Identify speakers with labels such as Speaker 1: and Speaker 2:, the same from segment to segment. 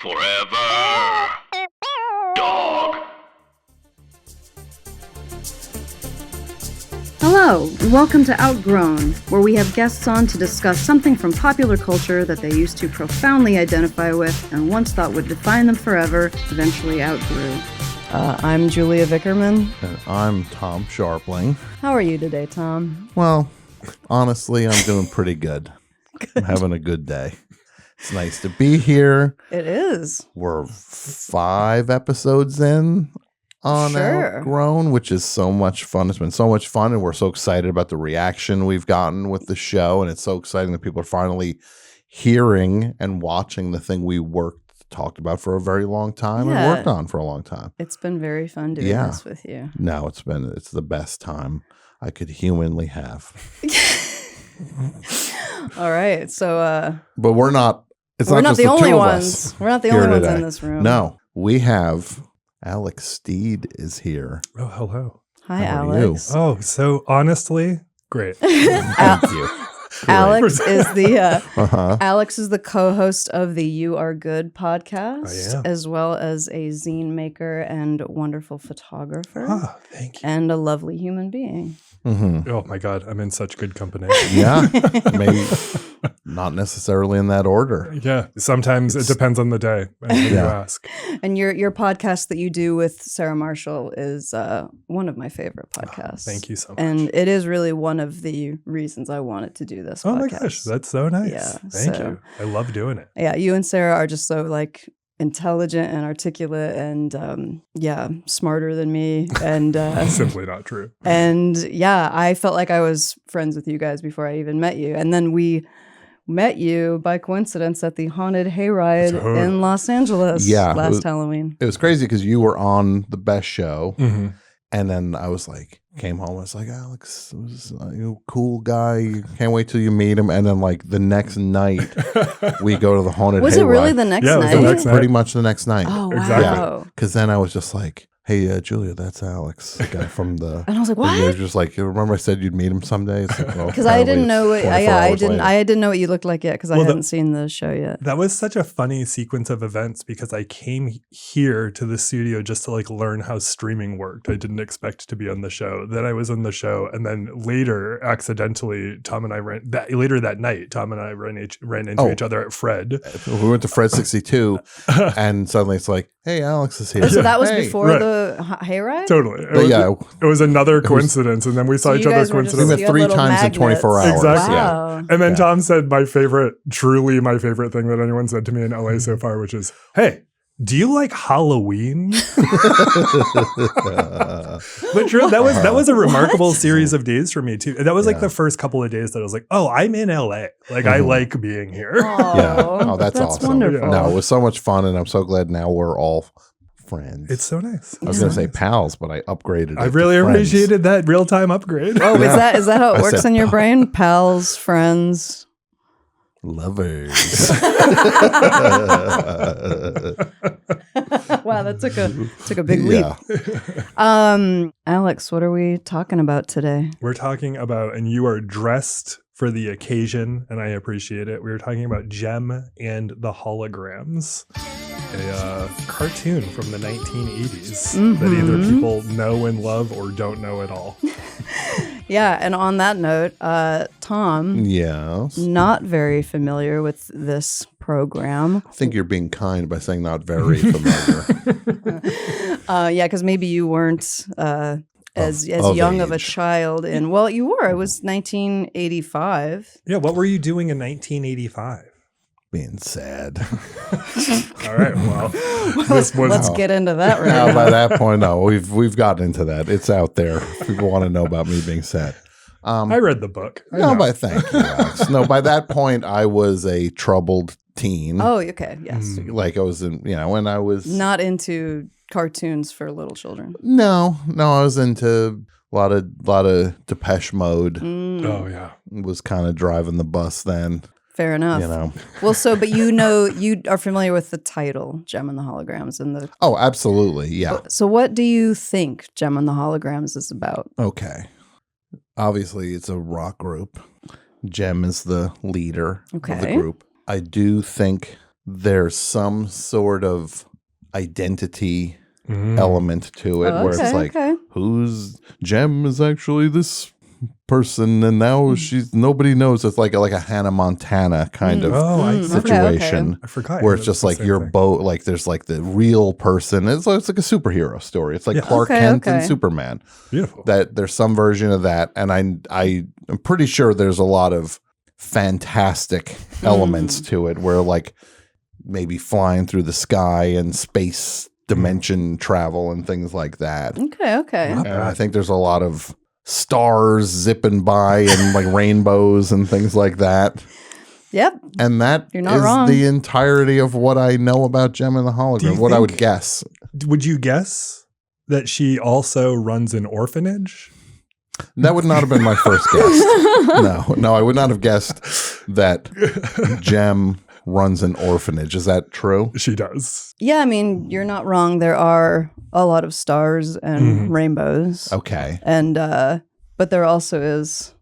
Speaker 1: Forever. Dog.
Speaker 2: Hello, and welcome to Outgrown, where we have guests on to discuss something from popular culture that they used to profoundly identify with and once thought would define them forever, eventually outgrew. I'm Julia Vickerman.
Speaker 3: And I'm Tom Scharpling.
Speaker 2: How are you today, Tom?
Speaker 3: Well, honestly, I'm doing pretty good. I'm having a good day. It's nice to be here.
Speaker 2: It is.
Speaker 3: We're 5 episodes in on Outgrown, which is so much fun. It's been so much fun, and we're so excited about the reaction we've gotten with the show, and it's so exciting that people are finally hearing and watching the thing we talked about for a very long time and worked on for a long time.
Speaker 2: It's been very fun doing this with you.
Speaker 3: No, it's the best time I could humanly have.
Speaker 2: All right, so
Speaker 3: but we're not just
Speaker 2: the only
Speaker 3: two of
Speaker 2: ones.
Speaker 3: us
Speaker 2: We're not the only ones
Speaker 3: today.
Speaker 2: in this room.
Speaker 3: No, we have Alex Steed is here.
Speaker 4: Oh, hello.
Speaker 2: Hi,
Speaker 3: How are
Speaker 2: Alex.
Speaker 4: Oh, so honestly, great.
Speaker 3: Thank you.
Speaker 2: Alex is Alex is the co-host of the You Are Good podcast,
Speaker 4: I am.
Speaker 2: as well as a zine maker and wonderful photographer,
Speaker 4: Ah, thank you.
Speaker 2: and a lovely human being.
Speaker 3: Mm-hmm.
Speaker 4: Oh my God, I'm in such good company.
Speaker 3: Yeah, maybe not necessarily in that order.
Speaker 4: Yeah, sometimes it depends on the day when you ask.
Speaker 2: And your podcast that you do with Sarah Marshall is one of my favorite podcasts.
Speaker 4: Thank you so much.
Speaker 2: And it is really one of the reasons I wanted to do this podcast.
Speaker 4: Oh my gosh, that's so nice.
Speaker 2: Yeah,
Speaker 4: Thank
Speaker 2: so-
Speaker 4: you. I love doing it.
Speaker 2: Yeah, you and Sarah are just so like intelligent and articulate and smarter than me. And
Speaker 4: Simply not true.
Speaker 2: and yeah, I felt like I was friends with you guys before I even met you. And then we met you by coincidence at the haunted hayride
Speaker 4: Totally.
Speaker 2: in Los Angeles last Halloween.
Speaker 3: It was crazy because you were on the best show,
Speaker 4: Mm-hmm.
Speaker 3: and then I was like, came home. I was like, Alex, you cool guy. Can't wait till you meet him. And then like the next night, we go to the haunted.
Speaker 2: Was it really
Speaker 3: hayride.
Speaker 2: the next
Speaker 4: Yeah, it was
Speaker 2: night?
Speaker 4: the next night.
Speaker 3: Pretty much the next night.
Speaker 2: Oh, wow.
Speaker 4: Exactly.
Speaker 3: Because then I was just like, hey, Julia, that's Alex, the guy from the.
Speaker 2: And I was like,
Speaker 3: And you're
Speaker 2: what?
Speaker 3: just like, you remember I said you'd meet him someday?
Speaker 2: Because I didn't know what. I didn't know what you looked like yet because I
Speaker 4: Well,
Speaker 2: hadn't seen the show yet.
Speaker 4: That was such a funny sequence of events because I came here to the studio just to like learn how streaming worked. I didn't expect to be on the show. Then I was on the show, and then later, accidentally, Tom and I ran into each other at Fred.
Speaker 3: We went to Fred 62, and suddenly it's like, hey, Alex is here.
Speaker 2: Oh, so that was
Speaker 3: Hey.
Speaker 2: before
Speaker 4: Right.
Speaker 2: the hayride?
Speaker 4: Totally.
Speaker 3: But yeah,
Speaker 4: It was another coincidence, and then we saw
Speaker 2: So
Speaker 4: each
Speaker 2: you
Speaker 4: other
Speaker 2: guys were just-
Speaker 3: we
Speaker 4: coincidentally.
Speaker 3: met 3
Speaker 2: little
Speaker 3: times in 24 hours.
Speaker 2: magnets.
Speaker 4: Exactly.
Speaker 2: Wow.
Speaker 4: And then
Speaker 3: Yeah.
Speaker 4: Tom said truly my favorite thing that anyone said to me in LA so far, which is, hey, do you like Halloween? But true, that was a remarkable series of days for me too. That was like the first couple of days that I was like, oh, I'm in LA. Like I like being here.
Speaker 3: Yeah. Oh, that's awesome.
Speaker 2: Wonderful.
Speaker 3: No, it was so much fun, and I'm so glad now we're all friends.
Speaker 4: It's so nice.
Speaker 3: I was going to say pals, but I upgraded.
Speaker 4: I
Speaker 3: it
Speaker 4: really
Speaker 3: to friends.
Speaker 4: appreciated that real-time upgrade.
Speaker 2: Oh, is that how it
Speaker 3: I
Speaker 2: works
Speaker 3: said
Speaker 2: in your brain? Pals, friends.
Speaker 3: Lovers.
Speaker 2: Wow, that took a big leap.
Speaker 3: Yeah.
Speaker 2: Alex, what are we talking about today?
Speaker 4: We're talking about, and you are dressed for the occasion, and I appreciate it. We were talking about JEM and the Holograms, a cartoon from the 1980s that either people know and love or don't know at all.
Speaker 2: Yeah, and on that note, Tom,
Speaker 3: Yes.
Speaker 2: not very familiar with this program.
Speaker 3: I think you're being kind by saying not very familiar.
Speaker 2: Yeah, because maybe you weren't as
Speaker 3: of
Speaker 2: young of a
Speaker 3: age.
Speaker 2: child in. Well, you were. It was 1985.
Speaker 4: Yeah, what were you doing in 1985?
Speaker 3: Being sad.
Speaker 4: All right, well, this was
Speaker 2: Let's get into that right
Speaker 3: Now,
Speaker 2: now.
Speaker 3: by that point, no, we've gotten into that. It's out there. People want to know about me being sad.
Speaker 4: I read the book. I
Speaker 3: No,
Speaker 4: know.
Speaker 3: but thank you, Alex. No, by that point, I was a troubled teen.
Speaker 2: Oh, okay. Yes.
Speaker 3: Like I was in, when I was
Speaker 2: Not into cartoons for little children.
Speaker 3: No, I was into a lot of Depeche Mode.
Speaker 4: Oh, yeah.
Speaker 3: Was kind of driving the bus then.
Speaker 2: Fair enough. Well, but you are familiar with the title, Gem and the Holograms, and the.
Speaker 3: Oh, absolutely, yeah.
Speaker 2: So, what do you think Gem and the Holograms is about?
Speaker 3: Okay. Obviously, it's a rock group. Jem is the leader of the
Speaker 2: Okay.
Speaker 3: group. I do think there's some sort of identity element to it where it's like, who's Jem is actually this person, and now nobody knows. It's like a Hannah Montana kind of situation.
Speaker 4: I forgot.
Speaker 3: Where it's just like your boat, like there's like the real person. It's like a superhero story. It's like Clark Kent and Superman.
Speaker 4: Beautiful.
Speaker 3: That there's some version of that, and I'm pretty sure there's a lot of fantastic elements to it, where like maybe flying through the sky and space dimension travel and things like that.
Speaker 2: Okay.
Speaker 3: And I think there's a lot of stars zipping by and like rainbows and things like that.
Speaker 2: Yep.
Speaker 3: And that
Speaker 2: You're not
Speaker 3: is
Speaker 2: wrong.
Speaker 3: the entirety of what I know about Jem and the Hologram. What I would guess.
Speaker 4: Would you guess that she also runs an orphanage?
Speaker 3: That would not have been my first guess. No, I would not have guessed that Jem runs an orphanage. Is that true?
Speaker 4: She does.
Speaker 2: Yeah, I mean, you're not wrong. There are a lot of stars and rainbows.
Speaker 3: Okay.
Speaker 2: And but there also is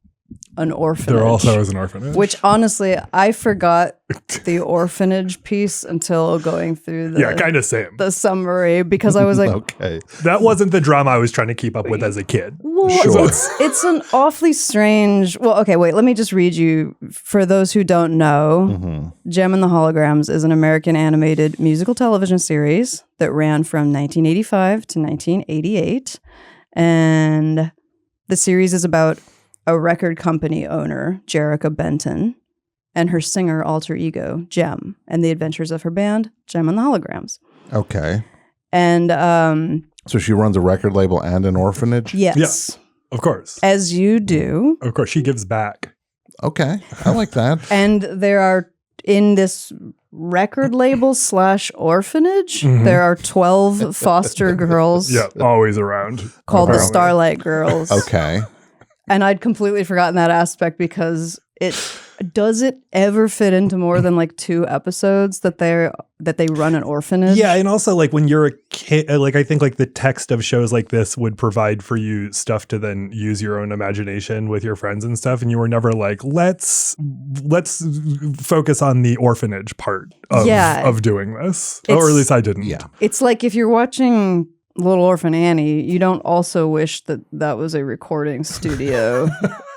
Speaker 2: an orphanage.
Speaker 4: There also is an orphanage.
Speaker 2: Which honestly, I forgot the orphanage piece until going through the
Speaker 4: kind of same.
Speaker 2: the summary, because I was like,
Speaker 3: Okay.
Speaker 4: That wasn't the drama I was trying to keep up with as a kid.
Speaker 2: well,
Speaker 3: Sure.
Speaker 2: it's an awfully strange. Well, okay, wait. Let me just read you. For those who don't know, Jem and the Holograms is an American animated musical television series that ran from 1985 to 1988, and the series is about a record company owner, Jerrica Benton, and her singer alter ego, Jem, and the adventures of her band, Jem and the Holograms.
Speaker 3: Okay.
Speaker 2: And
Speaker 3: So she runs a record label and an orphanage?
Speaker 2: yes,
Speaker 4: Yes. Of course.
Speaker 2: as you do.
Speaker 4: Of course. She gives back.
Speaker 3: Okay. I like that.
Speaker 2: And there are, in this record label / orphanage, there are 12 foster girls
Speaker 4: Yeah. Always around.
Speaker 2: called the
Speaker 4: Apparently.
Speaker 2: Starlight Girls.
Speaker 3: Okay.
Speaker 2: And I'd completely forgotten that aspect, because does it ever fit into more than like 2 episodes that they run an orphanage?
Speaker 4: Yeah, and also like when you're a kid, like I think like the text of shows like this would provide for you stuff to then use your own imagination with your friends and stuff, and you were never like, let's focus on the orphanage part of doing this, or at least I didn't.
Speaker 3: Yeah.
Speaker 2: It's like if you're watching Little Orphan Annie, you don't also wish that was a recording studio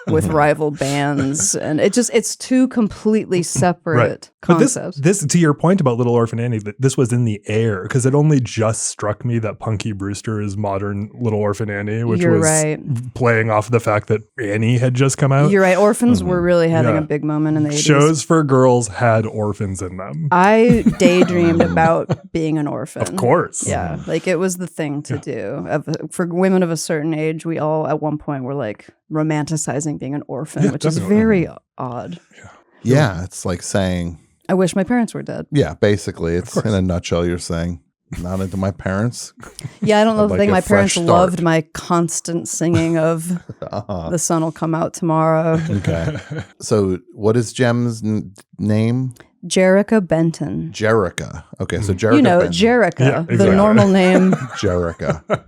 Speaker 2: with rival bands, and it's 2 completely separate
Speaker 4: But
Speaker 2: concepts.
Speaker 4: this to your point about Little Orphan Annie, that this was in the air, because it only just struck me that Punky Brewster is modern Little Orphan Annie, which
Speaker 2: You're
Speaker 4: was
Speaker 2: right.
Speaker 4: playing off the fact that Annie had just come out.
Speaker 2: You're right. Orphans were really having
Speaker 4: Yeah.
Speaker 2: a big moment in the 80s.
Speaker 4: Shows for girls had orphans in them.
Speaker 2: I daydreamed about being an orphan.
Speaker 4: Of course.
Speaker 2: Yeah, like it was the thing to do. For women of a certain age, we all at one point were like romanticizing being an orphan, which is
Speaker 4: definitely.
Speaker 2: very odd.
Speaker 3: Yeah. It's like saying,
Speaker 2: I wish my parents were dead.
Speaker 3: yeah, basically, it's in a nutshell, you're saying, not into my parents.
Speaker 2: Yeah, I don't know.
Speaker 3: I'd
Speaker 2: I
Speaker 3: like
Speaker 2: think
Speaker 3: a
Speaker 2: my
Speaker 3: fresh
Speaker 2: parents
Speaker 3: start.
Speaker 2: loved my constant singing of "The sun will come out tomorrow."
Speaker 3: Okay. So what is Jem's name?
Speaker 2: Jerrica Benton.
Speaker 3: Jerrica. Okay. So Jerrica.
Speaker 2: You know,
Speaker 3: Benton.
Speaker 2: Jerrica,
Speaker 4: Yeah,
Speaker 2: the
Speaker 4: exactly.
Speaker 2: normal name.
Speaker 3: Jerrica.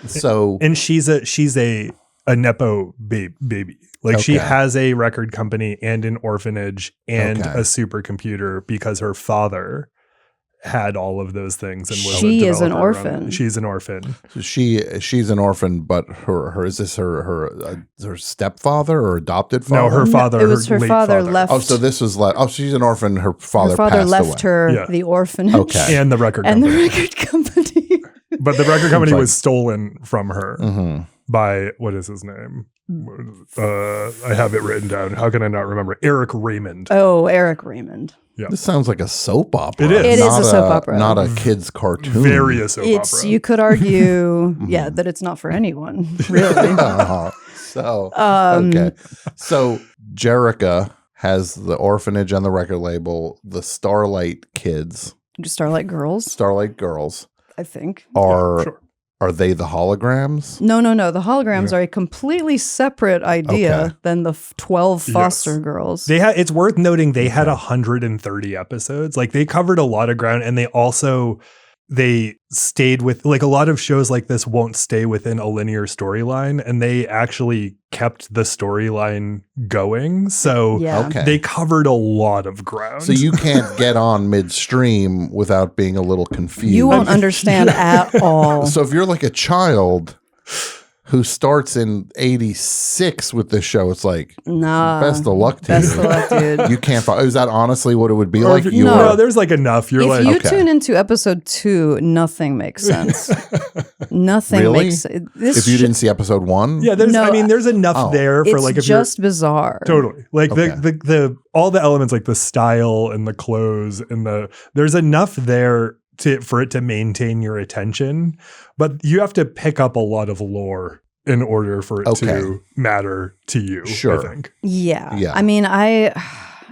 Speaker 3: So
Speaker 4: And she's a Nepo baby. Like she
Speaker 3: Okay.
Speaker 4: has a record company and an orphanage and
Speaker 3: Okay.
Speaker 4: a supercomputer because her father had all of those things and was
Speaker 2: She
Speaker 4: a
Speaker 2: is an
Speaker 4: developer around
Speaker 2: orphan.
Speaker 4: it. She's an orphan.
Speaker 3: she's an orphan, but her is this her stepfather or adopted father?
Speaker 4: No, her father.
Speaker 2: it was her
Speaker 4: late
Speaker 2: father left.
Speaker 3: Oh, so this was like, oh, she's an orphan. Her father,
Speaker 2: her father
Speaker 3: passed
Speaker 2: left
Speaker 3: away.
Speaker 2: her
Speaker 4: Yeah.
Speaker 2: the orphanage
Speaker 3: Okay.
Speaker 4: and the record
Speaker 2: and the
Speaker 4: company.
Speaker 2: record company.
Speaker 4: But the record company
Speaker 3: Like-
Speaker 4: was stolen from her
Speaker 3: Mhm.
Speaker 4: by, what is his name? I have it written down. How can I not remember? Eric Raymond.
Speaker 2: Oh, Eric Raymond.
Speaker 3: This sounds like a soap opera.
Speaker 4: It is.
Speaker 2: It is
Speaker 3: not
Speaker 2: a soap opera.
Speaker 3: not a kid's cartoon.
Speaker 4: Very a soap
Speaker 2: It's
Speaker 4: opera.
Speaker 2: you could argue, yeah, that it's not for anyone, really.
Speaker 3: So okay, so Jerrica has the orphanage and the record label. The Starlight kids,
Speaker 2: Starlight Girls,
Speaker 3: Starlight girls,
Speaker 2: I think.
Speaker 3: are
Speaker 4: sure.
Speaker 3: are they the holograms?
Speaker 2: No. The holograms are a completely separate idea
Speaker 3: Okay.
Speaker 2: than the 12 foster
Speaker 4: Yes.
Speaker 2: girls.
Speaker 4: They had. It's worth noting they had 130 episodes. Like they covered a lot of ground, and they also they stayed with, like, a lot of shows like this won't stay within a linear storyline, and they actually kept the storyline going. So they covered a lot of ground.
Speaker 3: So you can't get on midstream without being a little confused.
Speaker 2: You won't understand at all.
Speaker 3: So if you're like a child who starts in 86 with this show, it's like, best of luck to you.
Speaker 2: Best of luck, dude.
Speaker 3: You can't follow. Is that honestly what it would be like?
Speaker 4: No, there's like enough. You're
Speaker 2: if
Speaker 4: like,
Speaker 2: you tune into episode 2, nothing makes sense. Nothing
Speaker 3: really?
Speaker 2: makes sense.
Speaker 3: If you didn't see episode 1?
Speaker 4: Yeah, there's enough there for like, if you're
Speaker 2: just bizarre.
Speaker 4: Totally. Like the all the elements, like the style and the clothes and there's enough there for it to maintain your attention, but you have to pick up a lot of lore in order for it to matter to you.
Speaker 3: Sure.
Speaker 4: I think.
Speaker 2: Yeah. I mean,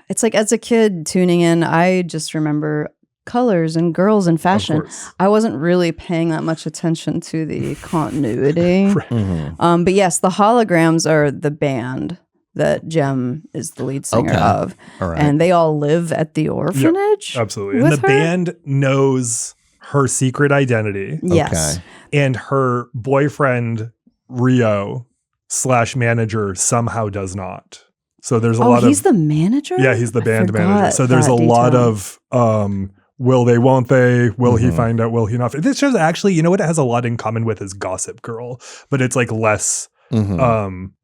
Speaker 2: it's like as a kid tuning in, I just remember colors and girls and fashion. I wasn't really paying that much attention to the continuity.
Speaker 4: Right.
Speaker 3: Mm-hmm.
Speaker 2: But yes, the Holograms are the band that Jem is the lead singer of.
Speaker 3: All right.
Speaker 2: And they all live at the orphanage.
Speaker 4: Yep, absolutely. And the band knows her secret identity.
Speaker 2: Yes.
Speaker 3: Okay.
Speaker 4: And her boyfriend, Rio / manager, somehow does not. So there's a lot of...
Speaker 2: he's the manager?
Speaker 4: Yeah, he's the band manager. So there's a lot of... will they, won't they? Will he find out? Will he not? This show's actually, you know what it has a lot in common with is Gossip Girl, but it's like less...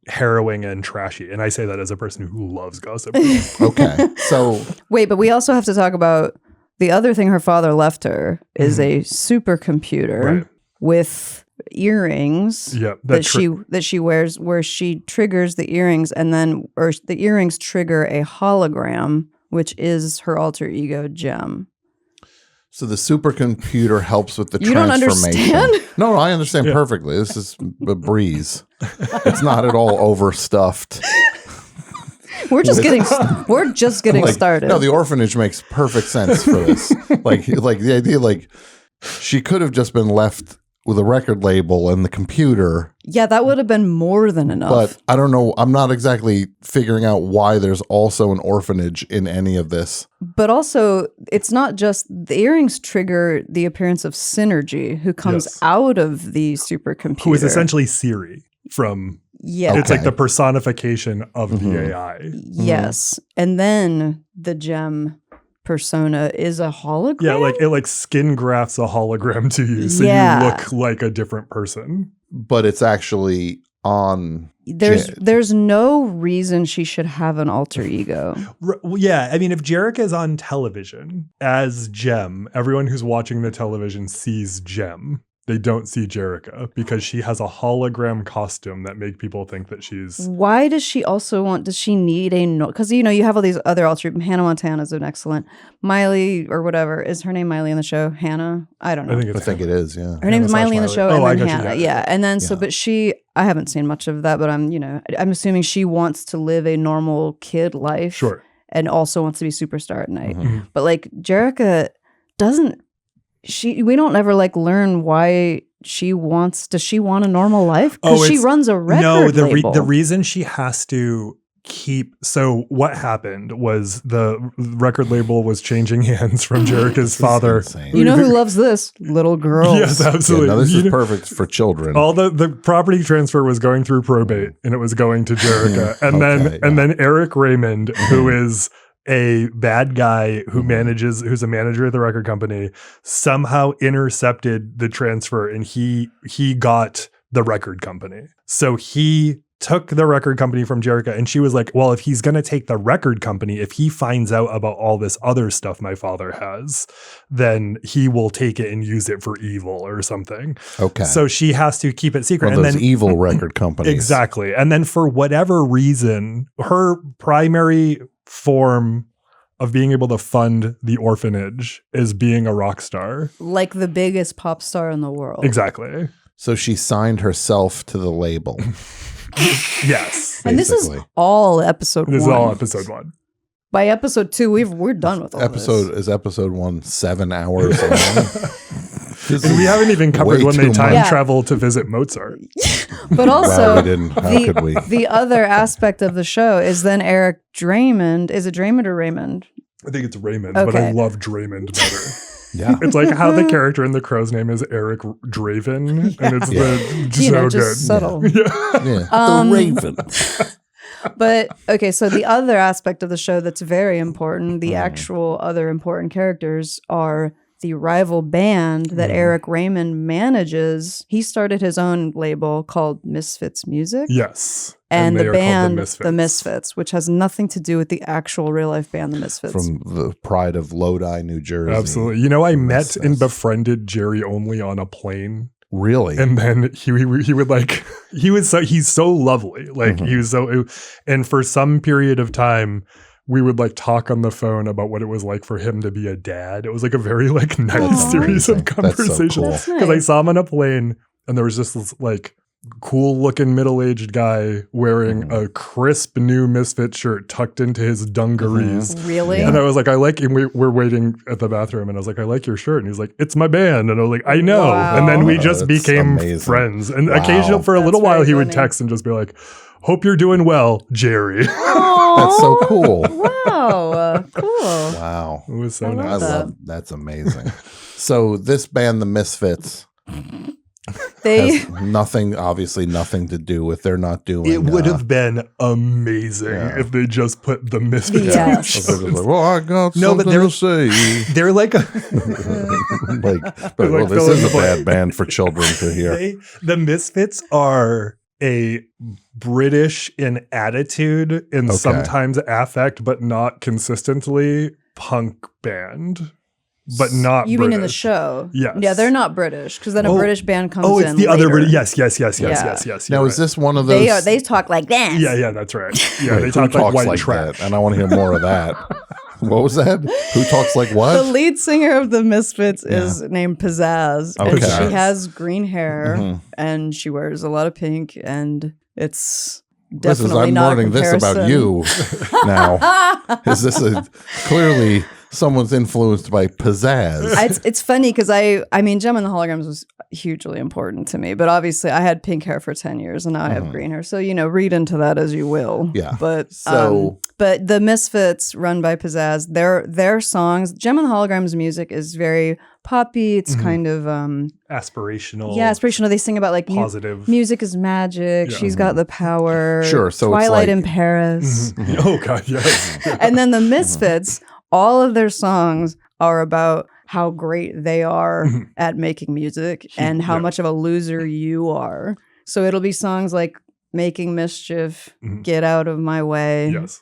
Speaker 4: harrowing and trashy, and I say that as a person who loves Gossip Girl.
Speaker 3: Okay, so
Speaker 2: wait, but we also have to talk about the other thing her father left her is a supercomputer with earrings. That she wears, where she triggers the earrings, and then the earrings trigger a hologram, which is her alter ego Jem.
Speaker 3: So the supercomputer helps with the
Speaker 2: you
Speaker 3: transformation.
Speaker 2: You don't understand?
Speaker 3: No, I understand perfectly. This is a breeze. It's not at all overstuffed.
Speaker 2: We're just getting started.
Speaker 3: No, the orphanage makes perfect sense for this. like the idea, like she could have just been left with a record label and the computer.
Speaker 2: Yeah, that would have been more than enough.
Speaker 3: But I don't know. I'm not exactly figuring out why there's also an orphanage in any of this.
Speaker 2: But also, it's not just the earrings trigger the appearance of Synergy, who comes out of the supercomputer.
Speaker 4: Who is essentially Siri from...
Speaker 2: Yeah.
Speaker 4: It's like the personification of the AI.
Speaker 2: Yes. And then the Jem persona is a hologram.
Speaker 4: Yeah, like it skin grafts a hologram to you, so you look like a different person.
Speaker 3: But it's actually on.
Speaker 2: There's no reason she should have an alter ego.
Speaker 4: Yeah, I mean, if Jerrica is on television as Jem, everyone who's watching the television sees Jem. They don't see Jerrica because she has a hologram costume that make people think that she's...
Speaker 2: Why does she also does she need because, you have all these other alter... Hannah Montana's an excellent... Miley or whatever. Is her name Miley in the show? Hannah? I don't know.
Speaker 3: I think it is, yeah.
Speaker 2: Her name's Miley in the show and then Hannah.
Speaker 4: Yeah.
Speaker 2: And then, but she... I haven't seen much of that, but I'm assuming she wants to live a normal kid life.
Speaker 4: Sure.
Speaker 2: And also wants to be superstar at night.
Speaker 3: Mm-hmm.
Speaker 2: But like, Jerrica doesn't... we don't ever learn why does she want a normal life? Because she runs a record label.
Speaker 4: The reason she has to keep... So what happened was the record label was changing hands from Jerrica's father.
Speaker 2: You know who loves this? Little girls.
Speaker 4: Yes, absolutely.
Speaker 3: Yeah, this is perfect for children.
Speaker 4: All the property transfer was going through probate and it was going to Jerrica. And then Eric Raymond, who is a bad guy who's a manager at the record company, somehow intercepted the transfer and he got the record company. So he took the record company from Jerrica, and she was like, well, if he's going to take the record company, if he finds out about all this other stuff my father has, then he will take it and use it for evil or something.
Speaker 3: Okay.
Speaker 4: So she has to keep it secret.
Speaker 3: One of those evil record companies.
Speaker 4: Exactly. And then for whatever reason, her primary form of being able to fund the orphanage is being a rock star.
Speaker 2: Like the biggest pop star in the world.
Speaker 4: Exactly.
Speaker 3: So she signed herself to the label.
Speaker 4: Yes.
Speaker 2: And this is all episode 1.
Speaker 4: This is all episode 1.
Speaker 2: By episode 2, we're done with all this.
Speaker 3: Is episode 1 7 hours long?
Speaker 4: We haven't even covered when they time travel to visit Mozart.
Speaker 2: But also,
Speaker 3: well, we didn't. How could we?
Speaker 2: The other aspect of the show is then Eric Draymond. Is it Draymond or Raymond?
Speaker 4: I think it's Raymond,
Speaker 2: okay.
Speaker 4: but I love Draymond better.
Speaker 3: Yeah.
Speaker 4: It's like how the character in The Crow's name is Eric Draven, and it's so
Speaker 2: just
Speaker 4: good.
Speaker 2: subtle.
Speaker 3: Yeah. The Raven.
Speaker 2: But okay, so the other aspect of the show that's very important, the actual other important characters are the rival band that Eric Raymond manages. He started his own label called Misfits Music.
Speaker 4: Yes.
Speaker 2: And
Speaker 4: they
Speaker 2: the
Speaker 4: are called
Speaker 2: band, the Misfits, which has nothing to do with the actual real life band, the Misfits.
Speaker 3: From the pride of Lodi, New Jersey.
Speaker 4: Absolutely. You know, I met
Speaker 3: Misfits.
Speaker 4: and befriended Jerry Only on a plane.
Speaker 3: Really?
Speaker 4: And then he would like, he's so lovely. Like he was so, and for some period of time, we would like talk on the phone about what it was like for him to be a dad. It was like a very like nice series of conversations.
Speaker 3: That's so cool.
Speaker 4: Because I saw him on a plane and there was just this like cool looking middle-aged guy wearing a crisp new Misfit shirt tucked into his dungarees.
Speaker 2: Really?
Speaker 4: And I was like, I like, and we're waiting at the bathroom and I was like, I like your shirt. And he's like, it's my band. And I was like, I know.
Speaker 2: Wow.
Speaker 4: And then we
Speaker 3: Oh,
Speaker 4: just
Speaker 3: that's
Speaker 4: became
Speaker 3: amazing.
Speaker 4: friends. And
Speaker 3: Wow.
Speaker 4: occasionally for a little
Speaker 2: That's
Speaker 4: while,
Speaker 2: very
Speaker 4: he would
Speaker 2: funny.
Speaker 4: text and just be like, hope you're doing well, Jerry.
Speaker 3: That's so cool.
Speaker 2: Wow. Cool.
Speaker 3: Wow.
Speaker 4: It was so
Speaker 2: I
Speaker 4: nice.
Speaker 3: I
Speaker 2: love that.
Speaker 3: love that's amazing. So this band, the Misfits,
Speaker 2: They
Speaker 3: has obviously nothing to do with. They're not doing.
Speaker 4: It would have been amazing if they just put the Misfits
Speaker 2: Yes.
Speaker 4: on the
Speaker 3: So
Speaker 4: show.
Speaker 3: they're just like, well, I got
Speaker 4: No, but
Speaker 3: something to say.
Speaker 4: They're like a
Speaker 3: Like, well,
Speaker 4: like
Speaker 3: this
Speaker 4: fill in
Speaker 3: is
Speaker 4: the
Speaker 3: a
Speaker 4: blank.
Speaker 3: bad band for children to hear.
Speaker 4: the Misfits are a British in attitude and
Speaker 3: Okay.
Speaker 4: sometimes affect, but not consistently, punk band. But not
Speaker 2: You
Speaker 4: British.
Speaker 2: mean in the show?
Speaker 4: Yes.
Speaker 2: Yeah, they're not British because then a
Speaker 4: Oh.
Speaker 2: British band comes
Speaker 4: Oh,
Speaker 2: in.
Speaker 4: it's the other
Speaker 2: later.
Speaker 4: British. Yes.
Speaker 2: Yeah.
Speaker 3: Now,
Speaker 4: you're
Speaker 3: is
Speaker 4: right.
Speaker 3: this one of those?
Speaker 2: They talk like that.
Speaker 4: Yeah, that's right. Yeah,
Speaker 3: Wait,
Speaker 4: they
Speaker 3: who
Speaker 4: talk like
Speaker 3: talks
Speaker 4: white
Speaker 3: like
Speaker 4: trash.
Speaker 3: that? And I want to hear more of that. What was that? Who talks like
Speaker 2: The
Speaker 3: what?
Speaker 2: lead singer of the Misfits is named Pizzazz, and
Speaker 3: Okay.
Speaker 2: she has green hair,
Speaker 3: Mhm.
Speaker 2: and she wears a lot of pink, and it's
Speaker 3: This is,
Speaker 2: definitely
Speaker 3: I'm
Speaker 2: not
Speaker 3: learning
Speaker 2: a
Speaker 3: this about
Speaker 2: comparison.
Speaker 3: you now. Is this clearly someone's influenced by pizzazz?
Speaker 2: It's funny because I mean, Gem and the Holograms was hugely important to me, but obviously I had pink hair for 10 years and now I have green hair. So, read into that as you will.
Speaker 3: Yeah.
Speaker 2: But,
Speaker 3: So-
Speaker 2: but the Misfits run by Pizzazz, their songs, Gem and the Holograms music is very poppy. It's kind of,
Speaker 4: Aspirational.
Speaker 2: aspirational. They sing about like
Speaker 4: Positive.
Speaker 2: music is magic.
Speaker 4: Yeah.
Speaker 2: She's got the power.
Speaker 3: Sure, so it's
Speaker 2: Twilight
Speaker 3: like-
Speaker 2: in Paris.
Speaker 4: Oh, God, yes.
Speaker 2: And then the Misfits, all of their songs are about how great they are at making music and how much of a loser you are. So it'll be songs like Making Mischief, Get Out of My Way.
Speaker 4: Yes.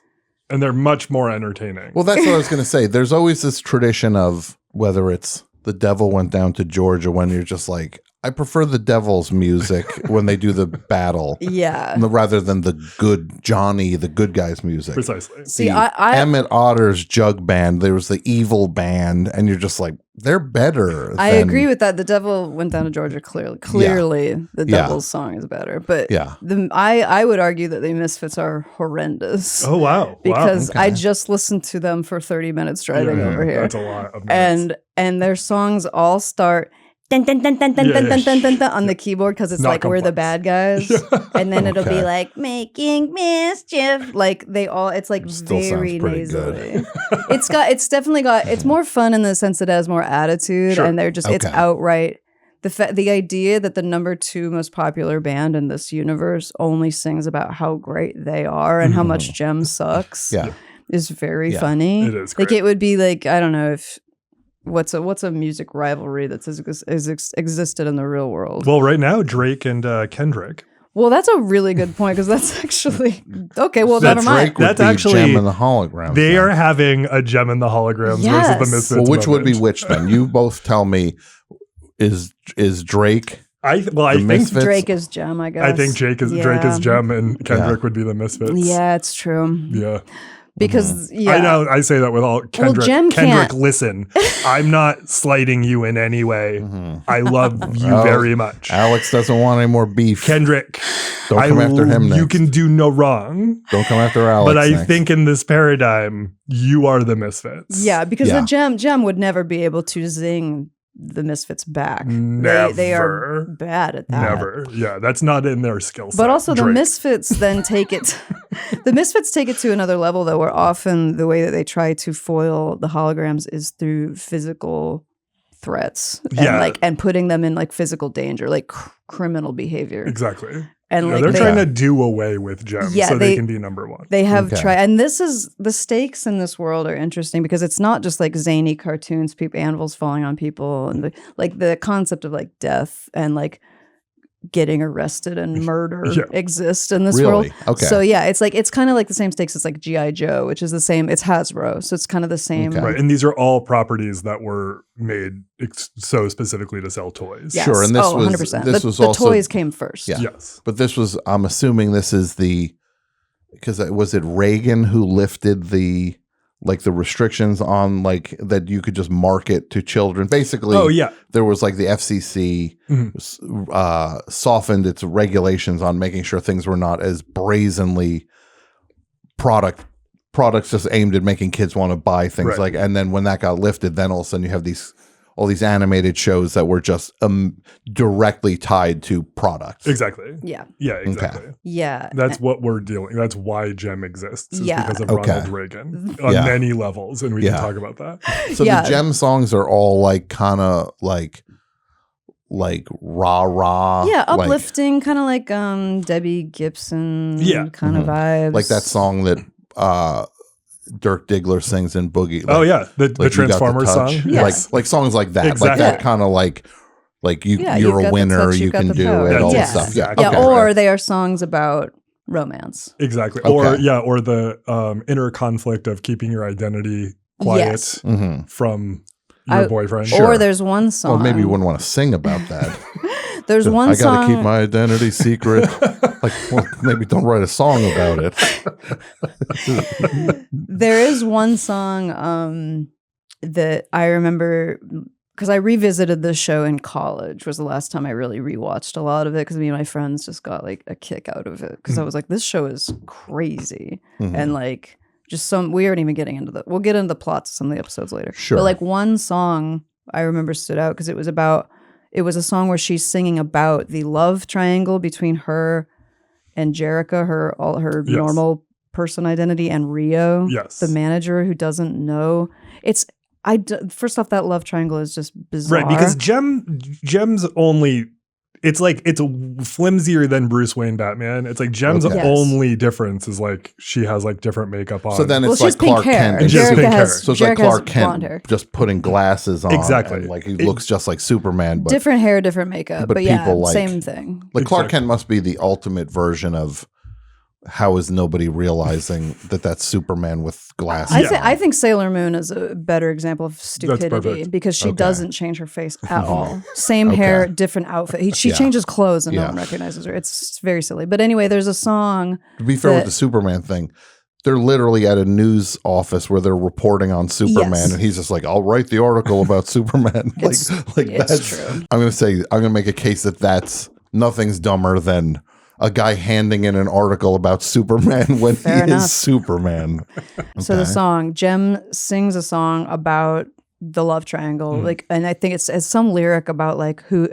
Speaker 4: And they're much more entertaining.
Speaker 3: Well, that's what I was going to say. There's always this tradition of whether it's The Devil Went Down to Georgia, when you're just like, I prefer the Devil's music when they do the battle.
Speaker 2: Yeah.
Speaker 3: Rather than the good Johnny, the good guy's music.
Speaker 4: Precisely.
Speaker 2: See,
Speaker 3: The
Speaker 2: I
Speaker 3: Emmett Otter's Jug Band, there was the evil band, and you're just like, they're better.
Speaker 2: I
Speaker 3: than-
Speaker 2: agree with that. The Devil Went Down to Georgia. Clearly, the
Speaker 3: Yeah.
Speaker 2: Devil's song is better. But
Speaker 3: Yeah.
Speaker 2: I would argue that the Misfits are horrendous.
Speaker 4: Oh, wow.
Speaker 2: Because
Speaker 3: okay.
Speaker 2: I just listened to them for 30 minutes driving over here.
Speaker 4: That's a lot of minutes.
Speaker 2: And their songs all start dun, dun, dun, dun, dun,
Speaker 4: Yeah,
Speaker 2: dun,
Speaker 4: yeah.
Speaker 2: dun, dun, dun, dun, on the keyboard because it's
Speaker 4: Not
Speaker 2: like we're the
Speaker 4: complex.
Speaker 2: bad guys. And then it'll
Speaker 3: Okay.
Speaker 2: be like making mischief. Like it's like
Speaker 3: Still sounds
Speaker 2: very
Speaker 3: pretty good.
Speaker 2: nasally. It's definitely got, it's more fun in the sense that it has more attitude
Speaker 4: Sure.
Speaker 2: and they're just, it's
Speaker 3: Okay.
Speaker 2: outright. The idea that the number 2 most popular band in this universe only sings about how great they are and how much Gem sucks
Speaker 3: Yeah.
Speaker 2: is very
Speaker 3: Yeah.
Speaker 2: funny.
Speaker 4: It is
Speaker 2: Like
Speaker 4: great.
Speaker 2: it would be like, I don't know if what's a music rivalry that's existed in the real world.
Speaker 4: Well, right now, Drake and Kendrick.
Speaker 2: Well, that's a really good point because that's actually okay. Well,
Speaker 3: So
Speaker 2: never mind.
Speaker 3: Drake would
Speaker 4: That's
Speaker 3: be
Speaker 4: actually-
Speaker 3: Gem and the Holograms.
Speaker 4: They
Speaker 3: then.
Speaker 4: are having a Gem and the Holograms
Speaker 2: Yes.
Speaker 4: versus the Misfits.
Speaker 3: Well, which would be
Speaker 4: moment.
Speaker 3: which then? You both tell me. Is Drake?
Speaker 4: I think
Speaker 3: Misfits?
Speaker 2: Drake is Gem, I guess.
Speaker 4: I think Drake is Gem and Kendrick would be the Misfits.
Speaker 2: Yeah, it's true.
Speaker 4: Yeah.
Speaker 2: Because yeah,
Speaker 4: I know I say that with all Kendrick.
Speaker 2: Gem
Speaker 4: Kendrick,
Speaker 2: can't-
Speaker 4: listen, I'm not slighting you in any way. I love you
Speaker 3: Oh,
Speaker 4: very much.
Speaker 3: Alex doesn't want any more beef.
Speaker 4: Kendrick,
Speaker 3: Don't come after him next.
Speaker 4: You can do no wrong.
Speaker 3: Don't come after Alex.
Speaker 4: But I
Speaker 3: next.
Speaker 4: think in this paradigm, you are the Misfits.
Speaker 2: yeah, because
Speaker 3: Yeah.
Speaker 2: the Gem would never be able to zing the Misfits back. They are
Speaker 4: Never.
Speaker 2: bad at that.
Speaker 4: Never. Yeah, that's not in their skill set.
Speaker 2: But also the
Speaker 4: Drake.
Speaker 2: Misfits then take it the Misfits take it to another level though, where often the way that they try to foil the holograms is through physical threats
Speaker 4: Yeah.
Speaker 2: and putting them in like physical danger, like criminal behavior.
Speaker 4: Exactly.
Speaker 2: And like
Speaker 4: they're trying to do away with GEM so they can be number one.
Speaker 2: They have tried, and this is the stakes in this world are interesting because it's not just like zany cartoons, people anvils falling on people, and the concept of like death and like getting arrested and murder exist in this world.
Speaker 3: Okay.
Speaker 2: So yeah, it's kind of like the same stakes as like G.I. Joe, which is the same. It's Hasbro, so it's kind of the same.
Speaker 3: Okay.
Speaker 4: Right, and these are all properties that were made so specifically to sell toys.
Speaker 2: Yes.
Speaker 3: Sure, and this
Speaker 2: 100%.
Speaker 3: was
Speaker 2: The
Speaker 3: also
Speaker 2: toys came first.
Speaker 3: Yeah.
Speaker 4: Yes.
Speaker 3: But this was, I'm assuming this is because was it Reagan who lifted the restrictions on like that you could just market to children? Basically, there was like the FCC softened its regulations on making sure things were not as brazenly products just aimed at making kids want to buy things and then when that got lifted, then all of a sudden you have all these animated shows that were just directly tied to products.
Speaker 4: Exactly.
Speaker 2: Yeah.
Speaker 4: Yeah, exactly.
Speaker 2: Okay. Yeah.
Speaker 4: That's what we're dealing. That's why GEM exists. Is because of Ronald Reagan on many levels, and we can talk about that.
Speaker 3: So the GEM songs are all like kind of like rah-rah.
Speaker 2: Yeah, uplifting, kind of like Debbie Gibson kind of vibes.
Speaker 3: Like that song that Dirk Diggler sings in Boogie.
Speaker 4: The Transformers song.
Speaker 2: Yes.
Speaker 3: Like songs like that.
Speaker 4: Exactly.
Speaker 3: Like that kind of like you're a winner, you can do it, all that stuff.
Speaker 4: Exactly.
Speaker 2: Or they are songs about romance.
Speaker 4: Exactly. Or the inner conflict of keeping your identity quiet from your boyfriend.
Speaker 2: Or there's one song.
Speaker 3: Well, maybe you wouldn't want to sing about that.
Speaker 2: There's one song.
Speaker 3: I gotta keep my identity secret. Maybe don't write a song about it.
Speaker 2: There is one song that I remember because I revisited this show in college. Was the last time I really rewatched a lot of it because me and my friends just got like a kick out of it because I was like, this show is crazy and like just we aren't even getting into we'll get into the plots of some of the episodes later.
Speaker 3: Sure.
Speaker 2: But like one song I remember stood out because it was a song where she's singing about the love triangle between her and Jerica, her normal person identity, and Rio, the manager who doesn't know. First off, that love triangle is just bizarre.
Speaker 4: Right, because GEM's only... It's like, it's flimsier than Bruce Wayne Batman. It's like GEM's only difference is like she has like different makeup on.
Speaker 3: So then it's like Clark Kent. So it's like Clark Kent just putting glasses on.
Speaker 4: Exactly.
Speaker 3: And like he looks just like Superman. But
Speaker 2: different hair, different makeup. But yeah, same thing.
Speaker 3: Like Clark Kent must be the ultimate version of how is nobody realizing that that's Superman with glasses?
Speaker 2: I think Sailor Moon is a better example of stupidity because she doesn't change her face at all. Same hair, different outfit. She changes clothes and no one recognizes her. It's very silly. But anyway, there's a song.
Speaker 3: To be fair with the Superman thing, they're literally at a news office where they're reporting on Superman, and he's just like, "I'll write the article about Superman."
Speaker 2: It's
Speaker 3: that's
Speaker 2: true.
Speaker 3: I'm going to make a case that's nothing's dumber than a guy handing in an article about Superman when he is Superman.
Speaker 2: So the song, GEM sings a song about the love triangle, and I think it's some lyric about like who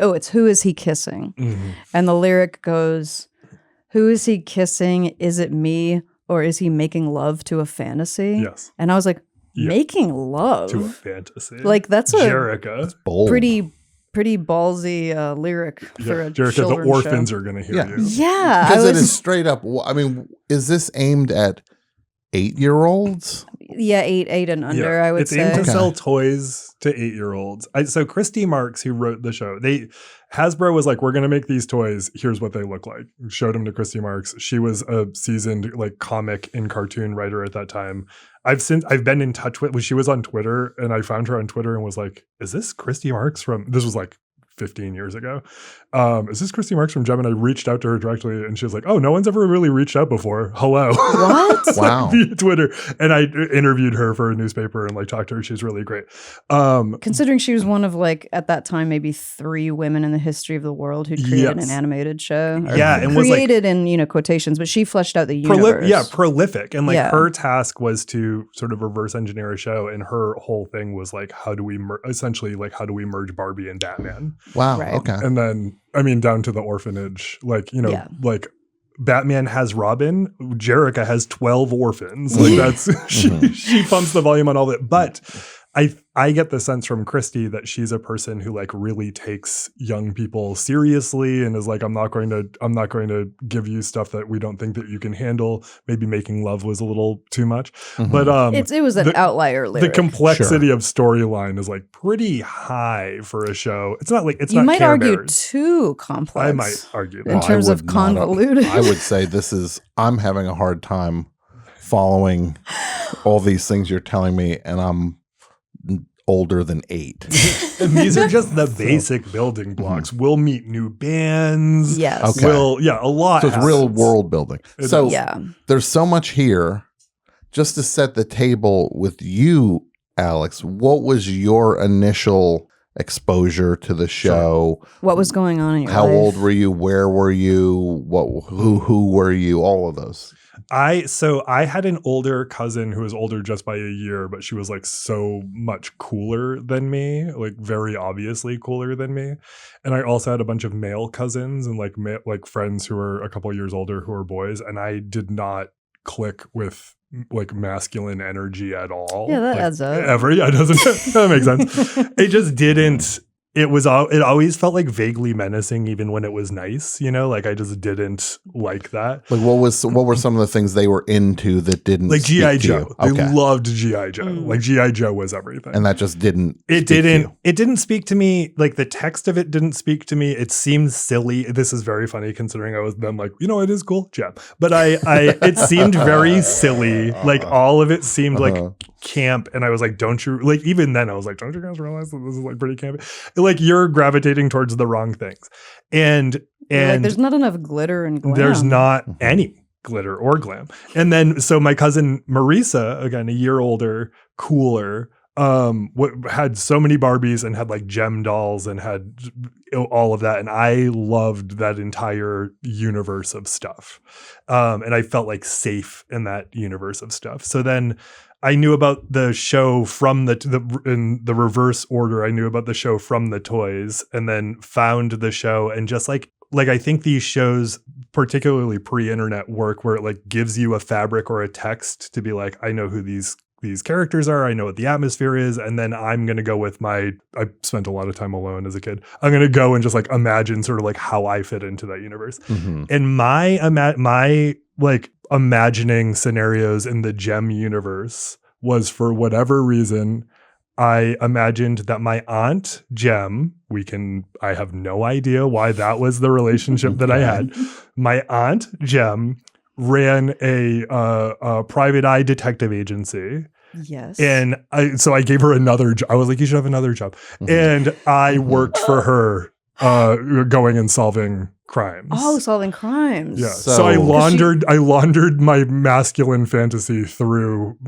Speaker 2: is he kissing? And the lyric goes, "Who is he kissing? Is it me, or is he making love to a fantasy?"
Speaker 4: Yes.
Speaker 2: And I was like, making love
Speaker 4: to a fantasy?
Speaker 2: Like that's
Speaker 4: Jerica.
Speaker 3: Bold.
Speaker 2: Pretty ballsy lyric for a
Speaker 4: Jerica,
Speaker 2: children's
Speaker 4: the orphans
Speaker 2: show.
Speaker 4: are going to hear you.
Speaker 2: Yeah.
Speaker 3: Because it is straight up, I mean, is this aimed at 8-year-olds?
Speaker 2: Yeah, 8 and under, I would say.
Speaker 4: It's aimed to sell toys to 8-year-olds. So Christy Marks, who wrote the show, Hasbro was like, we're going to make these toys. Here's what they look like. Showed them to Christy Marks. She was a seasoned like comic and cartoon writer at that time. I've been in touch with, she was on Twitter, and I found her on Twitter and was like, is this Christy Marks this was like 15 years ago. Is this Christy Marks from GEM? And I reached out to her directly, and she was like, oh, no one's ever really reached out before. Hello.
Speaker 2: What?
Speaker 3: Wow.
Speaker 4: Via Twitter. And I interviewed her for a newspaper and like talked to her. She's really great.
Speaker 2: Considering she was one of like, at that time, maybe 3 women in the history of the world who'd created an animated show.
Speaker 4: Yeah. And
Speaker 2: created was like, in, quotations, but she fleshed out the universe.
Speaker 4: Prolific. And like her task was to sort of reverse engineer a show. And her whole thing was like, how do we merge Barbie and Batman?
Speaker 3: Wow. Right. Okay.
Speaker 4: And then, I mean, down to the orphanage, like Batman has Robin, Jerica has 12 orphans. Like that's, she pumps the volume on all that. But I get the sense from Christy that she's a person who like really takes young people seriously and is like, I'm not going to give you stuff that we don't think that you can handle. Maybe Making Love was a little too much, but
Speaker 2: it was an outlier lyric.
Speaker 4: The complexity of storyline is like pretty high for a show. It's not like
Speaker 2: you
Speaker 4: not
Speaker 2: might
Speaker 4: Care
Speaker 2: argue
Speaker 4: Bears.
Speaker 2: too complex.
Speaker 4: I might argue that.
Speaker 2: in terms of convoluted.
Speaker 3: I would say I'm having a hard time following all these things you're telling me, and I'm older than 8.
Speaker 4: And these are just the basic building blocks. We'll meet new bands.
Speaker 2: Yes.
Speaker 3: Okay.
Speaker 4: A lot.
Speaker 3: So it's real world building. There's so much here. Just to set the table with you, Alex, what was your initial exposure to the show?
Speaker 2: What was going on in your
Speaker 3: How
Speaker 2: life?
Speaker 3: old were you? Where were you? Who were you? All of those.
Speaker 4: I had an older cousin who was older just by a year, but she was like so much cooler than me, like very obviously cooler than me. And I also had a bunch of male cousins and like friends who were a couple of years older who were boys, and I did not click with like masculine energy at all.
Speaker 2: Yeah, that adds up.
Speaker 4: That makes sense. It just didn't. It always felt like vaguely menacing, even when it was nice, like I just didn't like that.
Speaker 3: Like what were some of the things they were into that didn't
Speaker 4: like G.I. Joe?
Speaker 3: Okay.
Speaker 4: They loved G.I. Joe. Like G.I. Joe was everything.
Speaker 3: And that just didn't.
Speaker 4: It didn't speak to me. Like the text of it didn't speak to me. It seemed silly. This is very funny considering I was then like, it is cool, Jeb. But it seemed very silly. Like all of it seemed like camp, and I was like, don't you, like, even then I was like, don't you guys realize that this is like pretty campy? Like you're gravitating towards the wrong things, and
Speaker 2: like, there's not enough glitter and glam.
Speaker 4: There's not any glitter or glam. And then so my cousin Marisa, again a year older, cooler, had so many Barbies and had like gem dolls and had all of that, and I loved that entire universe of stuff, and I felt like safe in that universe of stuff. So then I knew about the show from in the reverse order. I knew about the show from the toys, and then found the show, and just like I think these shows, particularly pre-internet, work where it like gives you a fabric or a text to be like, I know who these characters are, I know what the atmosphere is, and then I'm going to go with I spent a lot of time alone as a kid. I'm going to go and just like imagine sort of like how I fit into that universe. Mm-hmm. And my like imagining scenarios in the JEM universe was, for whatever reason, I imagined that my aunt Jem, I have no idea why that was the relationship that I had. My aunt Jem ran a private eye detective agency.
Speaker 2: Yes.
Speaker 4: And so I gave her another job. I was like, you should have another job. Mm-hmm. And I worked for her going and solving crimes.
Speaker 2: Oh, solving crimes.
Speaker 4: Yeah. So I laundered my masculine fantasy through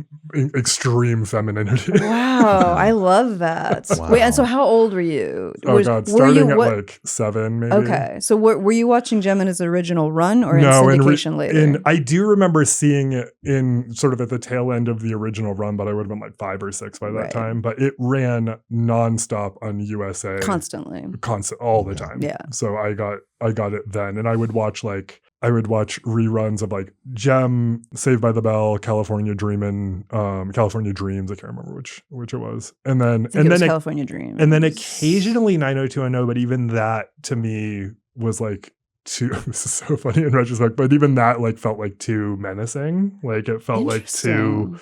Speaker 4: extreme femininity.
Speaker 2: Wow, I love that.
Speaker 3: Wow.
Speaker 2: Wait, and so how old were you?
Speaker 4: Starting at like 7, maybe.
Speaker 2: Okay, so were you watching JEM in its original run or in syndication later?
Speaker 4: I do remember seeing it in sort of at the tail end of the original run, but I would have been like 5 or 6 by that time. But it ran nonstop on USA.
Speaker 2: Constantly.
Speaker 4: All the time.
Speaker 2: Yeah.
Speaker 4: So I got it then, and I would watch reruns of like JEM, Saved by the Bell, California Dreamin', California Dreams. I can't remember which it was, and then
Speaker 2: California Dreams,
Speaker 4: and then occasionally 90210. But even that to me was like too. This is so funny in retrospect, but even that like felt like too menacing. Like it felt like too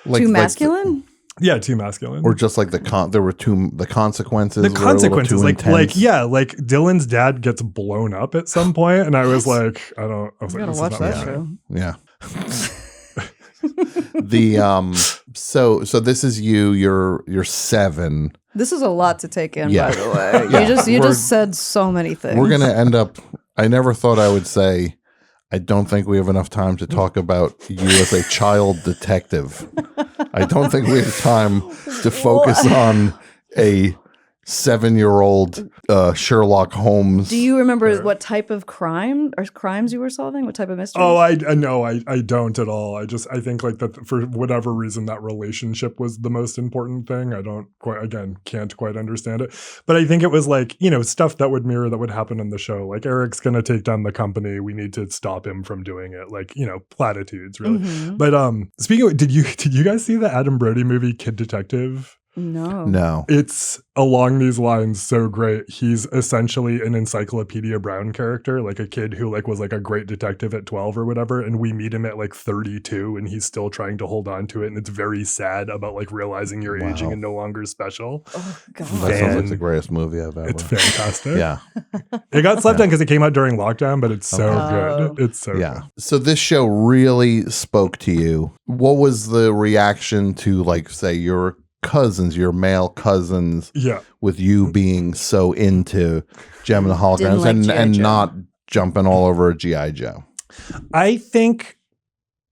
Speaker 2: masculine.
Speaker 4: Yeah, too masculine.
Speaker 3: Or just like the consequences.
Speaker 4: The consequences, like Dylan's dad gets blown up at some point, and I was like, I was
Speaker 2: gotta watch that show.
Speaker 3: Yeah. So this is you're 7.
Speaker 2: This is a lot to take in, by the way. You just said so many things.
Speaker 3: We're gonna end up. I never thought I would say, I don't think we have enough time to talk about you as a child detective. I don't think we have time to focus on a 7-year-old Sherlock Holmes.
Speaker 2: Do you remember what type of crimes you were solving? What type of mysteries?
Speaker 4: Oh, I don't at all. I think like that for whatever reason that relationship was the most important thing. I can't quite understand it. But I think it was like, stuff that would happen in the show. Like Eric's going to take down the company. We need to stop him from doing it. Like, platitudes really. Mm-hmm. But speaking of, did you guys see the Adam Brody movie Kid Detective?
Speaker 2: No.
Speaker 4: It's along these lines so great. He's essentially an Encyclopedia Brown character, like a kid who like was like a great detective at 12 or whatever, and we meet him at like 32 and he's still trying to hold on to it, and it's very sad about like realizing you're aging and no longer special.
Speaker 2: Oh God.
Speaker 3: That sounds like the greatest movie I've ever.
Speaker 4: It's fantastic.
Speaker 3: Yeah.
Speaker 4: It got slept on because it came out during lockdown, but it's so good. It's so good.
Speaker 3: So this show really spoke to you. What was the reaction to, like, say, your cousins, your male cousins, with you being so into Jem and the Holograms and not jumping all over a G.I. Joe?
Speaker 4: I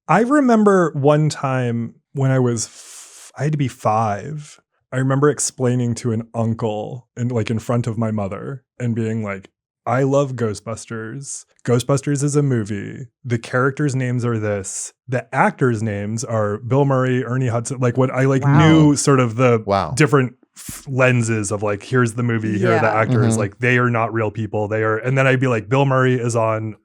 Speaker 4: remember one time when I had to be 5. I remember explaining to an uncle in front of my mother and being like, I love Ghostbusters. Ghostbusters is a movie. The characters' names are this. The actors' names are Bill Murray, Ernie Hudson. Like what I knew sort of the different lenses of like, here's the movie, here are the actors. Like they are not real people. They are. And then I'd be like, Bill Murray is on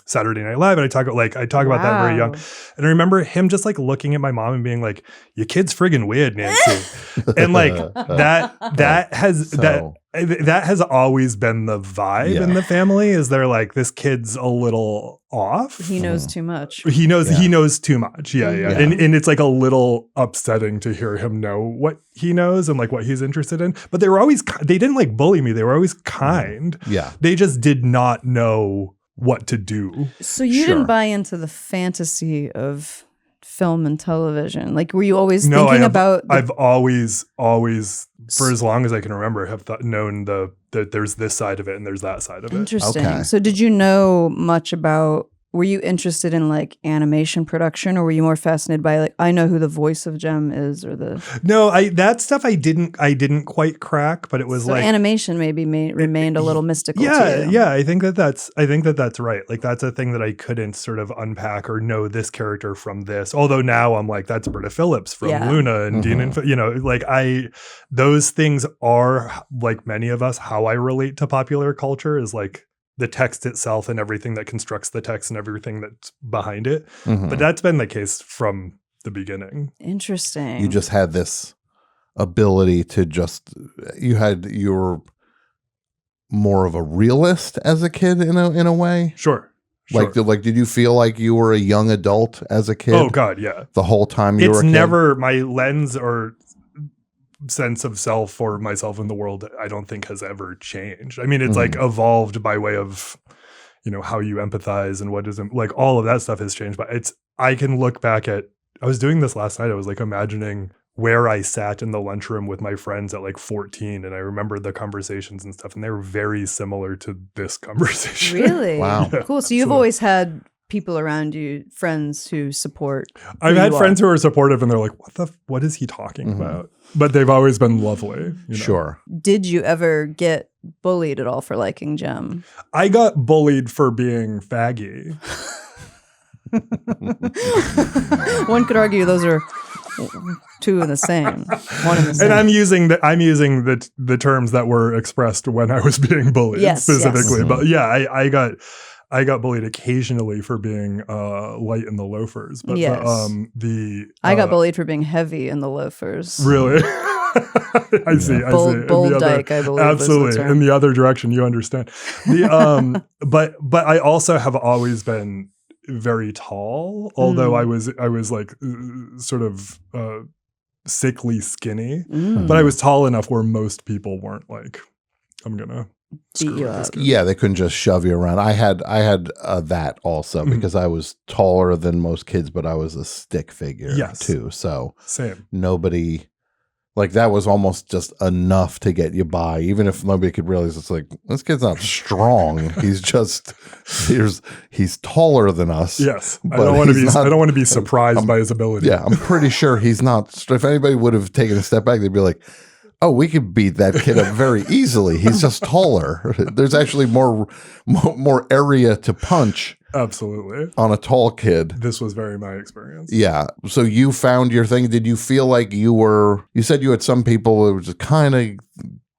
Speaker 4: Saturday Night Live. And I talk about that very young. And I remember him just like looking at my mom and being like, your kid's friggin' weird, Nancy. And like that has always been the vibe in the family, is they're like, this kid's a little off.
Speaker 2: He knows too much.
Speaker 4: He knows too much. Yeah. And it's like a little upsetting to hear him know what he knows and like what he's interested in. But they didn't like bully me. They were always kind.
Speaker 3: Yeah.
Speaker 4: They just did not know what to do.
Speaker 2: So you didn't buy into the fantasy of film and television? Like, were you always thinking about?
Speaker 4: I've always, for as long as I can remember, have known that there's this side of it and there's that side of it.
Speaker 2: Interesting.
Speaker 3: Okay.
Speaker 2: So did you know much about? Were you interested in like animation production, or were you more fascinated by like, I know who the voice of Jem is, or the?
Speaker 4: No, that stuff I didn't quite crack, but it was like
Speaker 2: animation maybe remained a little mystical.
Speaker 4: Yeah,
Speaker 2: to you.
Speaker 4: yeah. I think that's right. Like that's a thing that I couldn't sort of unpack or know this character from this. Although now I'm like, that's Britta Phillips from Luna and Dean, and like those things are, like many of us, how I relate to popular culture is like the text itself and everything that constructs the text and everything that's behind it. But that's been the case from the beginning.
Speaker 2: Interesting.
Speaker 3: You just had this ability to you were more of a realist as a kid in a way.
Speaker 4: Sure.
Speaker 3: Like did you feel like you were a young adult as a kid?
Speaker 4: Oh God, yeah.
Speaker 3: The whole time you were a kid?
Speaker 4: It's never my lens or sense of self or myself in the world, I don't think has ever changed. I mean, it's like evolved by way of, how you empathize and what isn't, like all of that stuff has changed. But I can look back at, I was doing this last night. I was like imagining where I sat in the lunchroom with my friends at like 14. And I remember the conversations and stuff, and they were very similar to this conversation.
Speaker 2: Really?
Speaker 3: Wow.
Speaker 2: Yeah, cool. So you've always had people around you, friends who support.
Speaker 4: I've had friends who are supportive, and they're like, what is he talking about? But they've always been lovely.
Speaker 3: Sure.
Speaker 2: Did you ever get bullied at all for liking Jem?
Speaker 4: I got bullied for being faggy.
Speaker 2: One could argue those are two in the same. One in the same.
Speaker 4: And I'm using the terms that were expressed when I was being bullied specifically. Yes. But yeah, I got bullied occasionally for being light in the loafers. But
Speaker 2: yes. I got bullied for being heavy in the loafers.
Speaker 4: Really? I see.
Speaker 2: Bold dyke, I believe.
Speaker 4: Absolutely. In the other direction, you understand. But I also have always been very tall, although I was like sort of sickly skinny. But I was tall enough where most people weren't like, I'm gonna
Speaker 2: beat you up.
Speaker 3: Yeah, they couldn't just shove you around. I had that also because I was taller than most kids, but I was a stick figure too. So
Speaker 4: same.
Speaker 3: Nobody, like, that was almost just enough to get you by, even if nobody could realize it's like, this kid's not strong. He's just he's taller than us.
Speaker 4: Yes, I don't want to be surprised by his ability.
Speaker 3: Yeah, I'm pretty sure he's not. If anybody would have taken a step back, they'd be like, oh, we could beat that kid up very easily. He's just taller. There's actually more area to punch.
Speaker 4: Absolutely.
Speaker 3: On a tall kid.
Speaker 4: This was very my experience.
Speaker 3: Yeah. So you found your thing. Did you feel like you said you had some people who just kind of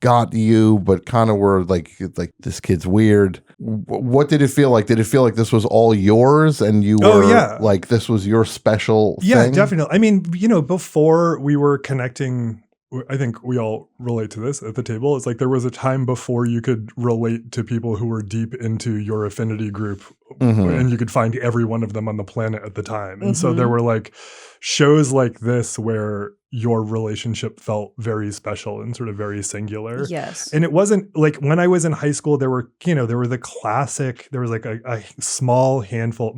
Speaker 3: got you, but kind of were like this kid's weird. What did it feel like? Did it feel like this was all yours and you were like, this was your special thing?
Speaker 4: Yeah, definitely. I mean, before we were connecting I think we all relate to this at the table. It's like there was a time before you could relate to people who were deep into your affinity group, and you could find every one of them on the planet at the time. And so there were like shows like this where your relationship felt very special and sort of very singular.
Speaker 2: Yes.
Speaker 4: And it wasn't like when I was in high school, there were the classic, there was like a small handful.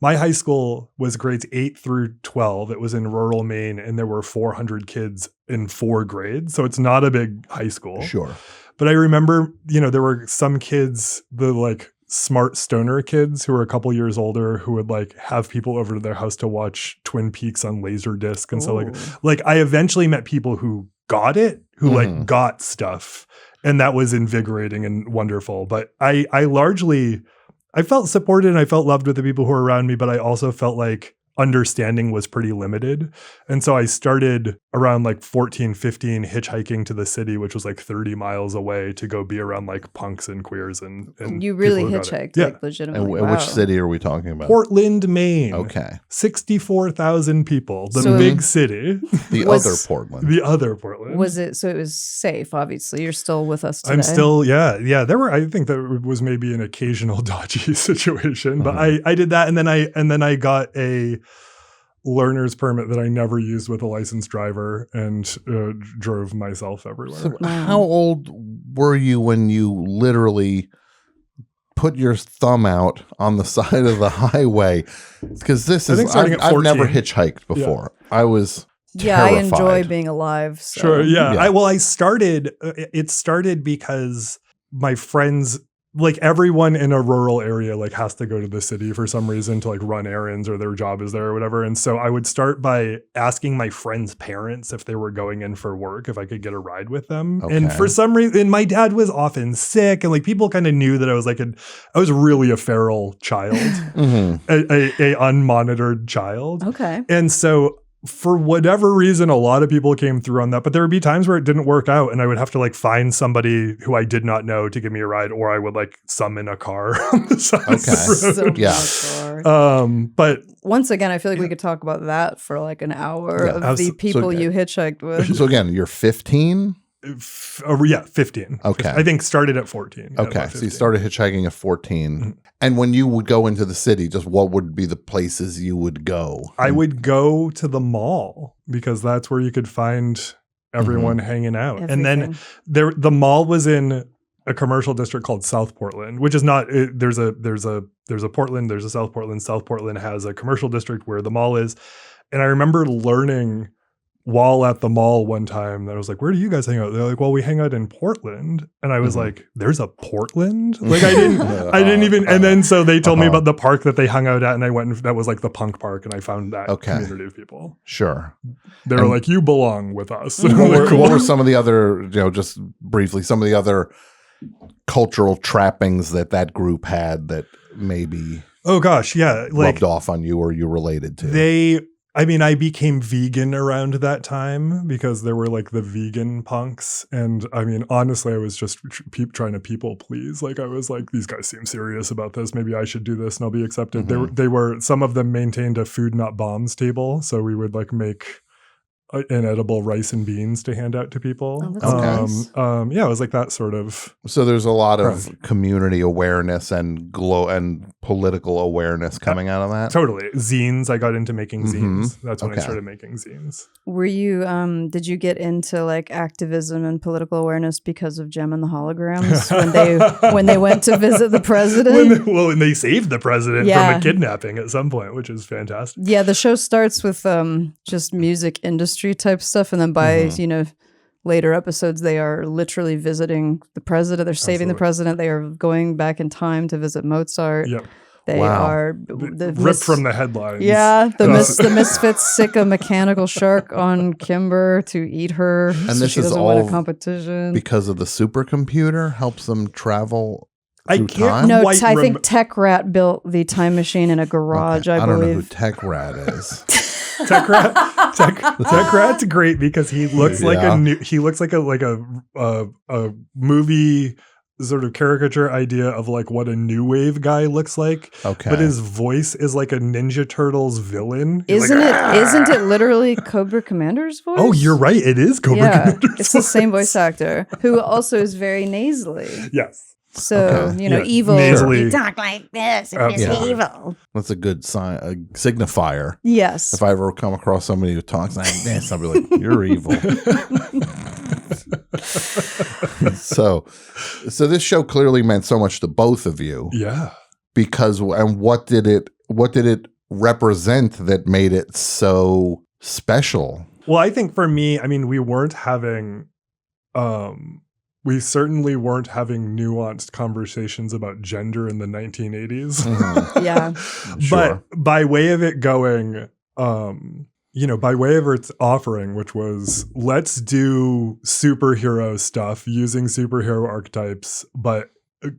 Speaker 4: My high school was grades 8 through 12. It was in rural Maine, and there were 400 kids in 4 grades. So it's not a big high school.
Speaker 3: Sure.
Speaker 4: But I remember, there were some kids, the like smart stoner kids who were a couple years older who would like have people over to their house to watch Twin Peaks on Laserdisc. And so like I eventually met people who got it, who like got stuff. And that was invigorating and wonderful. But I felt supported and I felt loved with the people who were around me, but I also felt like understanding was pretty limited. And so I started around like 14, 15 hitchhiking to the city, which was like 30 miles away, to go be around like punks and queers and
Speaker 2: you really hitchhiked, like legitimately.
Speaker 3: And which city are we talking about?
Speaker 4: Portland, Maine.
Speaker 3: Okay.
Speaker 4: 64,000 people. The big city.
Speaker 3: The other Portland.
Speaker 4: The other Portland.
Speaker 2: Was it, so it was safe, obviously. You're still with us today.
Speaker 4: I'm still, yeah. There were, I think there was maybe an occasional dodgy situation, but I did that. And then I got a learner's permit that I never used with a licensed driver and drove myself everywhere.
Speaker 3: So how old were you when you literally put your thumb out on the side of the highway? Because I've never hitchhiked before. Yeah. I was terrified.
Speaker 2: I enjoy being alive. So.
Speaker 4: Sure, yeah. It started because my friends, like everyone in a rural area, like has to go to the city for some reason to like run errands or their job is there or whatever. And so I would start by asking my friends' parents if they were going in for work, if I could get a ride with them. Okay. And for some reason, my dad was often sick, and like people kind of knew that I was I was really a feral child, a unmonitored child.
Speaker 2: Okay.
Speaker 4: And so for whatever reason, a lot of people came through on that, but there would be times where it didn't work out and I would have to like find somebody who I did not know to give me a ride, or I would like summon a car on the side of the road.
Speaker 2: But once again, I feel like we could talk about that for like an hour of the people you hitchhiked with.
Speaker 3: So again, you're 15?
Speaker 4: 15.
Speaker 3: Okay.
Speaker 4: I think started at 14.
Speaker 3: Okay. So you started hitchhiking at 14. Mm-hmm. And when you would go into the city, just what would be the places you would go?
Speaker 4: I would go to the mall because that's where you could find everyone hanging out.
Speaker 2: Everything.
Speaker 4: And then the mall was in a commercial district called South Portland, which is not, there's a Portland, there's a South Portland. South Portland has a commercial district where the mall is. And I remember learning while at the mall one time that I was like, where do you guys hang out? They're like, well, we hang out in Portland. And I was like, there's a Portland? Like I didn't even, and then so they told me about the park that they hung out at, and I went, and that was like the punk park, and I found that community of people.
Speaker 3: Sure.
Speaker 4: They were like, you belong with us.
Speaker 3: What were some of the other, just briefly, some of the other cultural trappings that group had that maybe rubbed off on you or you related to?
Speaker 4: I became vegan around that time because there were like the vegan punks. And I mean, honestly, I was just trying to people please. Like I was like, these guys seem serious about this. Maybe I should do this and I'll be accepted. Some of them maintained a food not bombs table. So we would like make inedible rice and beans to hand out to people.
Speaker 2: Oh, that's nice.
Speaker 4: It was like that sort of.
Speaker 3: So there's a lot of community awareness and political awareness coming out of that.
Speaker 4: Totally. Zines. I got into making zines. That's when I started making zines.
Speaker 2: Were you, did you get into like activism and political awareness because of JEM and the Holograms when they went to visit the president?
Speaker 4: When they saved the president from a kidnapping at some point, which is fantastic.
Speaker 2: Yeah, the show starts with just music industry type stuff, and then by later episodes they are literally visiting the president. They're saving the president. They are going back in time to visit Mozart.
Speaker 4: Yep.
Speaker 2: They are
Speaker 4: ripped from the headlines.
Speaker 2: Yeah, the Misfits sick a mechanical shark on Kimber to eat her,
Speaker 3: and
Speaker 2: so
Speaker 3: this
Speaker 2: she doesn't win a competition
Speaker 3: because of the supercomputer helps them travel. I
Speaker 2: think Tech Rat built the time machine in a garage. I believe.
Speaker 3: Don't know who Tech Rat is.
Speaker 4: Tech Rat's great because he looks like a movie sort of caricature idea of like what a new wave guy looks like.
Speaker 3: Okay.
Speaker 4: But his voice is like a Ninja Turtles villain.
Speaker 2: Isn't it literally Cobra Commander's voice?
Speaker 4: Oh, you're right. It is Cobra Commander's
Speaker 2: it's the same voice actor who also is very nasally.
Speaker 4: Yes.
Speaker 2: So, evil.
Speaker 4: Nasally.
Speaker 5: You talk like this if you're evil.
Speaker 3: That's a good sign, a signifier.
Speaker 2: Yes.
Speaker 3: If I ever come across somebody who talks like this, I'll be like, you're evil. So this show clearly meant so much to both of you.
Speaker 4: Yeah.
Speaker 3: Because, and what did it represent that made it so special?
Speaker 4: Well, I think for me, I mean, we certainly weren't having nuanced conversations about gender in the 1980s.
Speaker 3: Mm-hmm.
Speaker 2: Yeah.
Speaker 3: Sure.
Speaker 4: But by way of it going, by way of its offering, which was let's do superhero stuff using superhero archetypes, but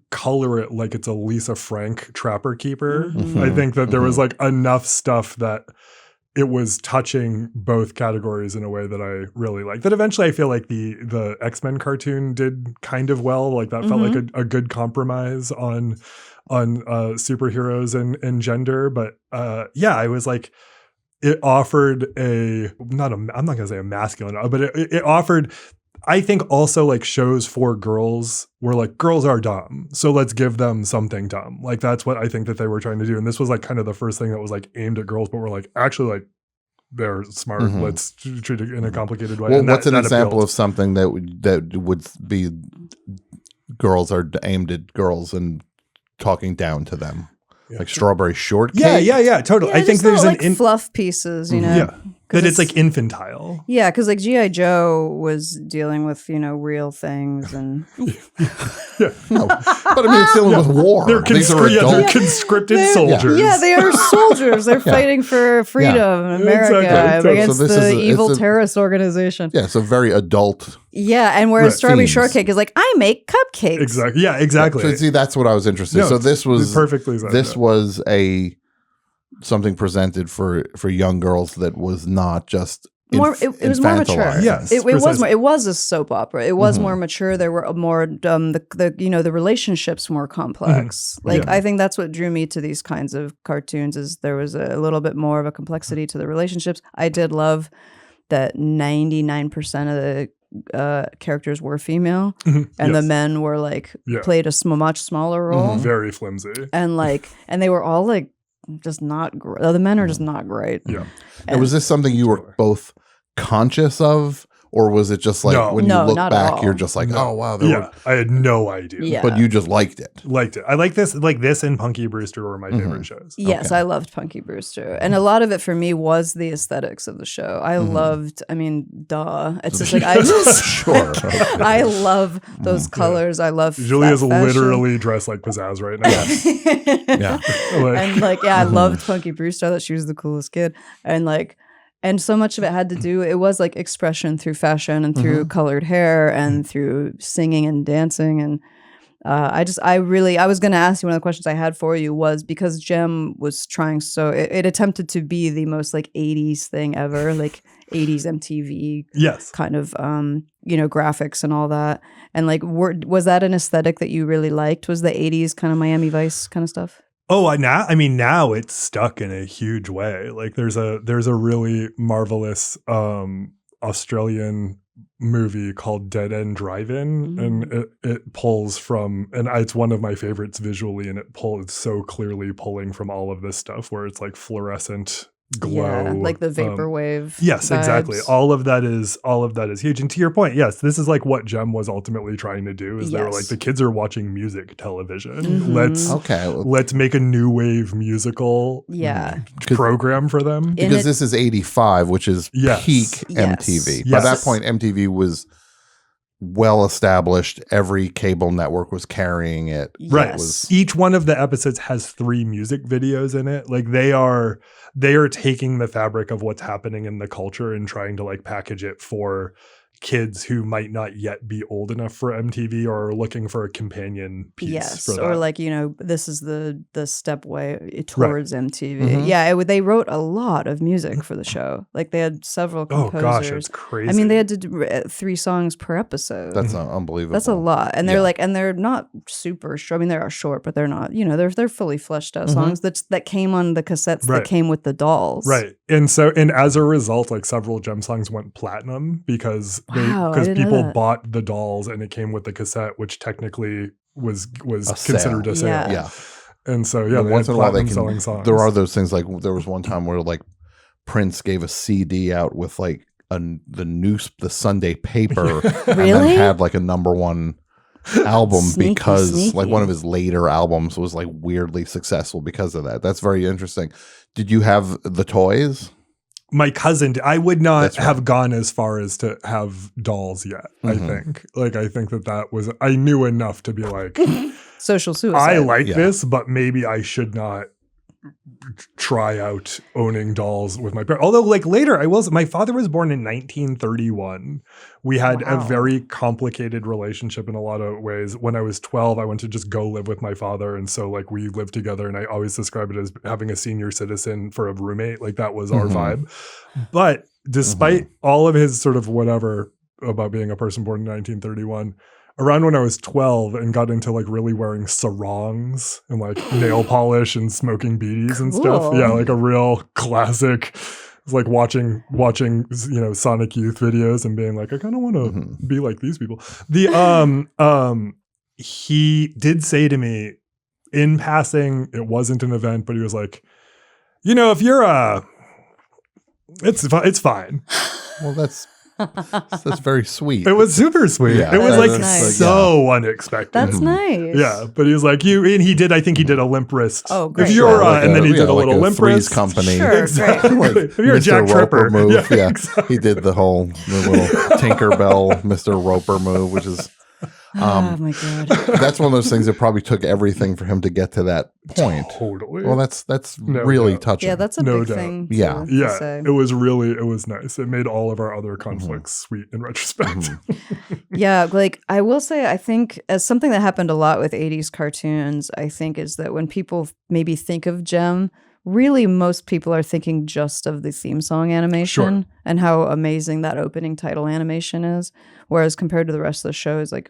Speaker 4: color it like it's a Lisa Frank Trapper Keeper.
Speaker 2: Mm-hmm.
Speaker 4: I think that there was like enough stuff that it was touching both categories in a way that I really liked. That eventually I feel like the X-Men cartoon did kind of well. Like that felt like a good compromise on superheroes and gender. But I was like, it offered I'm not going to say a masculine, but it offered, I think also like shows for girls were like, girls are dumb, so let's give them something dumb. Like that's what I think that they were trying to do. And this was like kind of the first thing that was like aimed at girls, but we're like, actually like they're smart.
Speaker 3: Mm-hmm.
Speaker 4: Let's treat it in a complicated way.
Speaker 3: Well,
Speaker 4: and
Speaker 3: what's an example
Speaker 4: appealed.
Speaker 3: of something that would be girls are aimed at girls and talking down to them?
Speaker 4: Yeah.
Speaker 3: Like Strawberry Shortcake?
Speaker 4: Yeah, totally.
Speaker 2: Yeah,
Speaker 4: I think
Speaker 2: just
Speaker 4: there's
Speaker 2: little,
Speaker 4: an
Speaker 2: fluff pieces, you know.
Speaker 4: Yeah. That it's like infantile.
Speaker 2: Yeah, because like G.I. Joe was dealing with, real things and
Speaker 3: No, but I mean, it's dealing with war.
Speaker 4: They're,
Speaker 3: These are adult.
Speaker 4: conscripted soldiers.
Speaker 2: Yeah, they are soldiers. They're fighting for freedom in America
Speaker 4: Exactly.
Speaker 2: against
Speaker 3: So
Speaker 2: the evil terrorist organization.
Speaker 3: Yeah, it's a very adult.
Speaker 2: Yeah, and whereas Strawberry
Speaker 3: themes.
Speaker 2: Shortcake is like, I make cupcakes.
Speaker 4: Exactly. Yeah, exactly.
Speaker 3: So see, that's what I was interested in.
Speaker 4: No,
Speaker 3: So this was
Speaker 4: perfectly said,
Speaker 3: this
Speaker 4: yeah.
Speaker 3: was something presented for young girls that was not just
Speaker 2: It was more mature.
Speaker 3: infantilized.
Speaker 4: Yes,
Speaker 2: it was
Speaker 4: precisely.
Speaker 2: more. It was a soap opera. It was more mature. There were more the relationships more complex.
Speaker 4: Mm-hmm.
Speaker 2: Like
Speaker 4: Yeah.
Speaker 2: I think that's what drew me to these kinds of cartoons. Is there was a little bit more of a complexity to the relationships. I did love that 99% of the characters were female, and the men were like played a much smaller role,
Speaker 4: very flimsy,
Speaker 2: and they were all like just not great. The men are just not great.
Speaker 4: Yeah.
Speaker 3: And was this something you were both conscious of, or was it just like when you look
Speaker 2: not at
Speaker 3: back,
Speaker 2: all.
Speaker 3: you're just like, oh wow,
Speaker 4: I had no idea.
Speaker 2: Yeah.
Speaker 3: but you just liked it.
Speaker 4: Liked it. I like this. Like this and Punky Brewster were my favorite shows.
Speaker 2: Yes, I loved Punky Brewster. And a lot of it for me was the aesthetics of the show. I loved, it's just like, I just,
Speaker 3: Sure.
Speaker 2: I love those colors. I love
Speaker 4: Julia's
Speaker 2: that fashion.
Speaker 4: literally dressed like pizzazz right now.
Speaker 3: Yeah.
Speaker 2: And I loved Punky Brewster. I thought she was the coolest kid. And so much of it had to do, it was like expression through fashion and through colored hair and through singing and dancing. And I was going to ask you, one of the questions I had for you was, because JEM was trying it attempted to be the most like 80s thing ever, like 80s MTV kind of, graphics and all that. And like, was that an aesthetic that you really liked? Was the 80s kind of Miami Vice kind of stuff?
Speaker 4: Oh, now it's stuck in a huge way. Like there's a really marvelous Australian movie called Dead End Drive-In, and it pulls from, and it's one of my favorites visually, and it's so clearly pulling from all of this stuff where it's like fluorescent glow,
Speaker 2: like the vaporwave.
Speaker 4: Yes,
Speaker 2: vibes.
Speaker 4: exactly. All of that is huge. And to your point, yes, this is like what JEM was ultimately trying to do. Is they were like, the kids are watching music television. Let's make a new wave musical program for them.
Speaker 3: Because this is 85, which is peak MTV. By that point, MTV was well established. Every cable network was carrying it.
Speaker 4: Right. Each one of the episodes has 3 music videos in it. Like they are taking the fabric of what's happening in the culture and trying to like package it for kids who might not yet be old enough for MTV or are looking for a companion piece.
Speaker 2: Yes,
Speaker 4: for that.
Speaker 2: or like, this is the step way towards MTV.
Speaker 3: Mhm.
Speaker 2: Yeah, they wrote a lot of music for the show. Like they had several composers.
Speaker 4: Oh gosh, it's crazy.
Speaker 2: I mean, they had to do 3 songs per episode.
Speaker 3: That's unbelievable.
Speaker 2: That's a lot, and they're
Speaker 3: Yeah.
Speaker 2: like, and they're not super short. I mean, they are short, but they're not. They're fully fleshed out
Speaker 3: Mhm.
Speaker 2: songs that came on the cassettes
Speaker 4: Right.
Speaker 2: that came with the dolls.
Speaker 4: Right. And as a result, like several Gem songs went platinum because
Speaker 2: Wow, I didn't know
Speaker 4: people
Speaker 2: that.
Speaker 4: bought the dolls and it came with the cassette, which technically was
Speaker 3: A
Speaker 4: considered a sale.
Speaker 2: Yeah.
Speaker 3: Yeah.
Speaker 4: And so
Speaker 3: But
Speaker 4: they
Speaker 3: once
Speaker 4: had
Speaker 3: in a while they
Speaker 4: platinum
Speaker 3: can.
Speaker 4: selling songs.
Speaker 3: There are those things like there was one time where like Prince gave a CD out with like the Sunday paper, and
Speaker 2: Really?
Speaker 3: then had like a #1 album
Speaker 2: Sneaky,
Speaker 3: because
Speaker 2: sneaky.
Speaker 3: like one of his later albums was like weirdly successful because of that. That's very interesting. Did you have the toys?
Speaker 4: My cousin, I would not
Speaker 3: That's right.
Speaker 4: have gone as far as to have dolls yet. I
Speaker 3: Mhm.
Speaker 4: think, I think that was, I knew enough to be like,
Speaker 2: Social suicide.
Speaker 4: I like
Speaker 3: Yeah.
Speaker 4: this, but maybe I should not try out owning dolls with my parents. Although like later my father was born in 1931. We had a
Speaker 2: Wow.
Speaker 4: very complicated relationship in a lot of ways. When I was 12, I went to just go live with my father. And so like we lived together, and I always describe it as having a senior citizen for a roommate. Like that was our
Speaker 3: Mhm.
Speaker 4: vibe. But despite all of his sort of whatever about being a person born in 1931, around when I was 12 and got into like really wearing sarongs and like nail polish and smoking beaties and stuff.
Speaker 2: Cool.
Speaker 4: Yeah, like a real classic. It's like watching Sonic Youth videos and being like, I kind of want to
Speaker 3: Mhm.
Speaker 4: be like these people. The he did say to me in passing, it wasn't an event, but he was like, if you're it's fine.
Speaker 3: Well, that's very sweet.
Speaker 4: It was super sweet.
Speaker 3: Yeah.
Speaker 4: It was
Speaker 2: That's
Speaker 4: like
Speaker 2: nice.
Speaker 4: so unexpected.
Speaker 2: That's
Speaker 3: Mhm.
Speaker 2: nice.
Speaker 4: Yeah, but he was like, and I think he did a limp wrist.
Speaker 2: Oh, great.
Speaker 4: If you're,
Speaker 3: Sure, like
Speaker 4: and then he did a
Speaker 3: like
Speaker 4: little limp
Speaker 3: Three's
Speaker 4: wrist.
Speaker 3: Company.
Speaker 2: Sure.
Speaker 4: Exactly.
Speaker 3: Like
Speaker 4: If you're a
Speaker 3: Mr.
Speaker 4: Jack
Speaker 3: Roper
Speaker 4: Tripper
Speaker 3: move. Yeah,
Speaker 4: exactly.
Speaker 3: he did the little Tinkerbell Mr. Roper move, which is
Speaker 2: Oh my god.
Speaker 3: that's one of those things that probably took everything for him to get to that point.
Speaker 4: Totally.
Speaker 3: Well, that's
Speaker 4: No
Speaker 3: really
Speaker 4: doubt.
Speaker 3: touching.
Speaker 2: Yeah, that's a
Speaker 4: No
Speaker 2: big
Speaker 4: doubt.
Speaker 2: thing.
Speaker 3: Yeah.
Speaker 2: To
Speaker 4: yeah,
Speaker 2: say.
Speaker 4: it was nice. It made all of our other conflicts sweet in retrospect.
Speaker 2: Yeah, like I will say, I think as something that happened a lot with 80s cartoons, I think is that when people maybe think of Gem, really most people are thinking just of the theme song animation and how amazing that opening title animation is. Whereas compared to the rest of the show is like,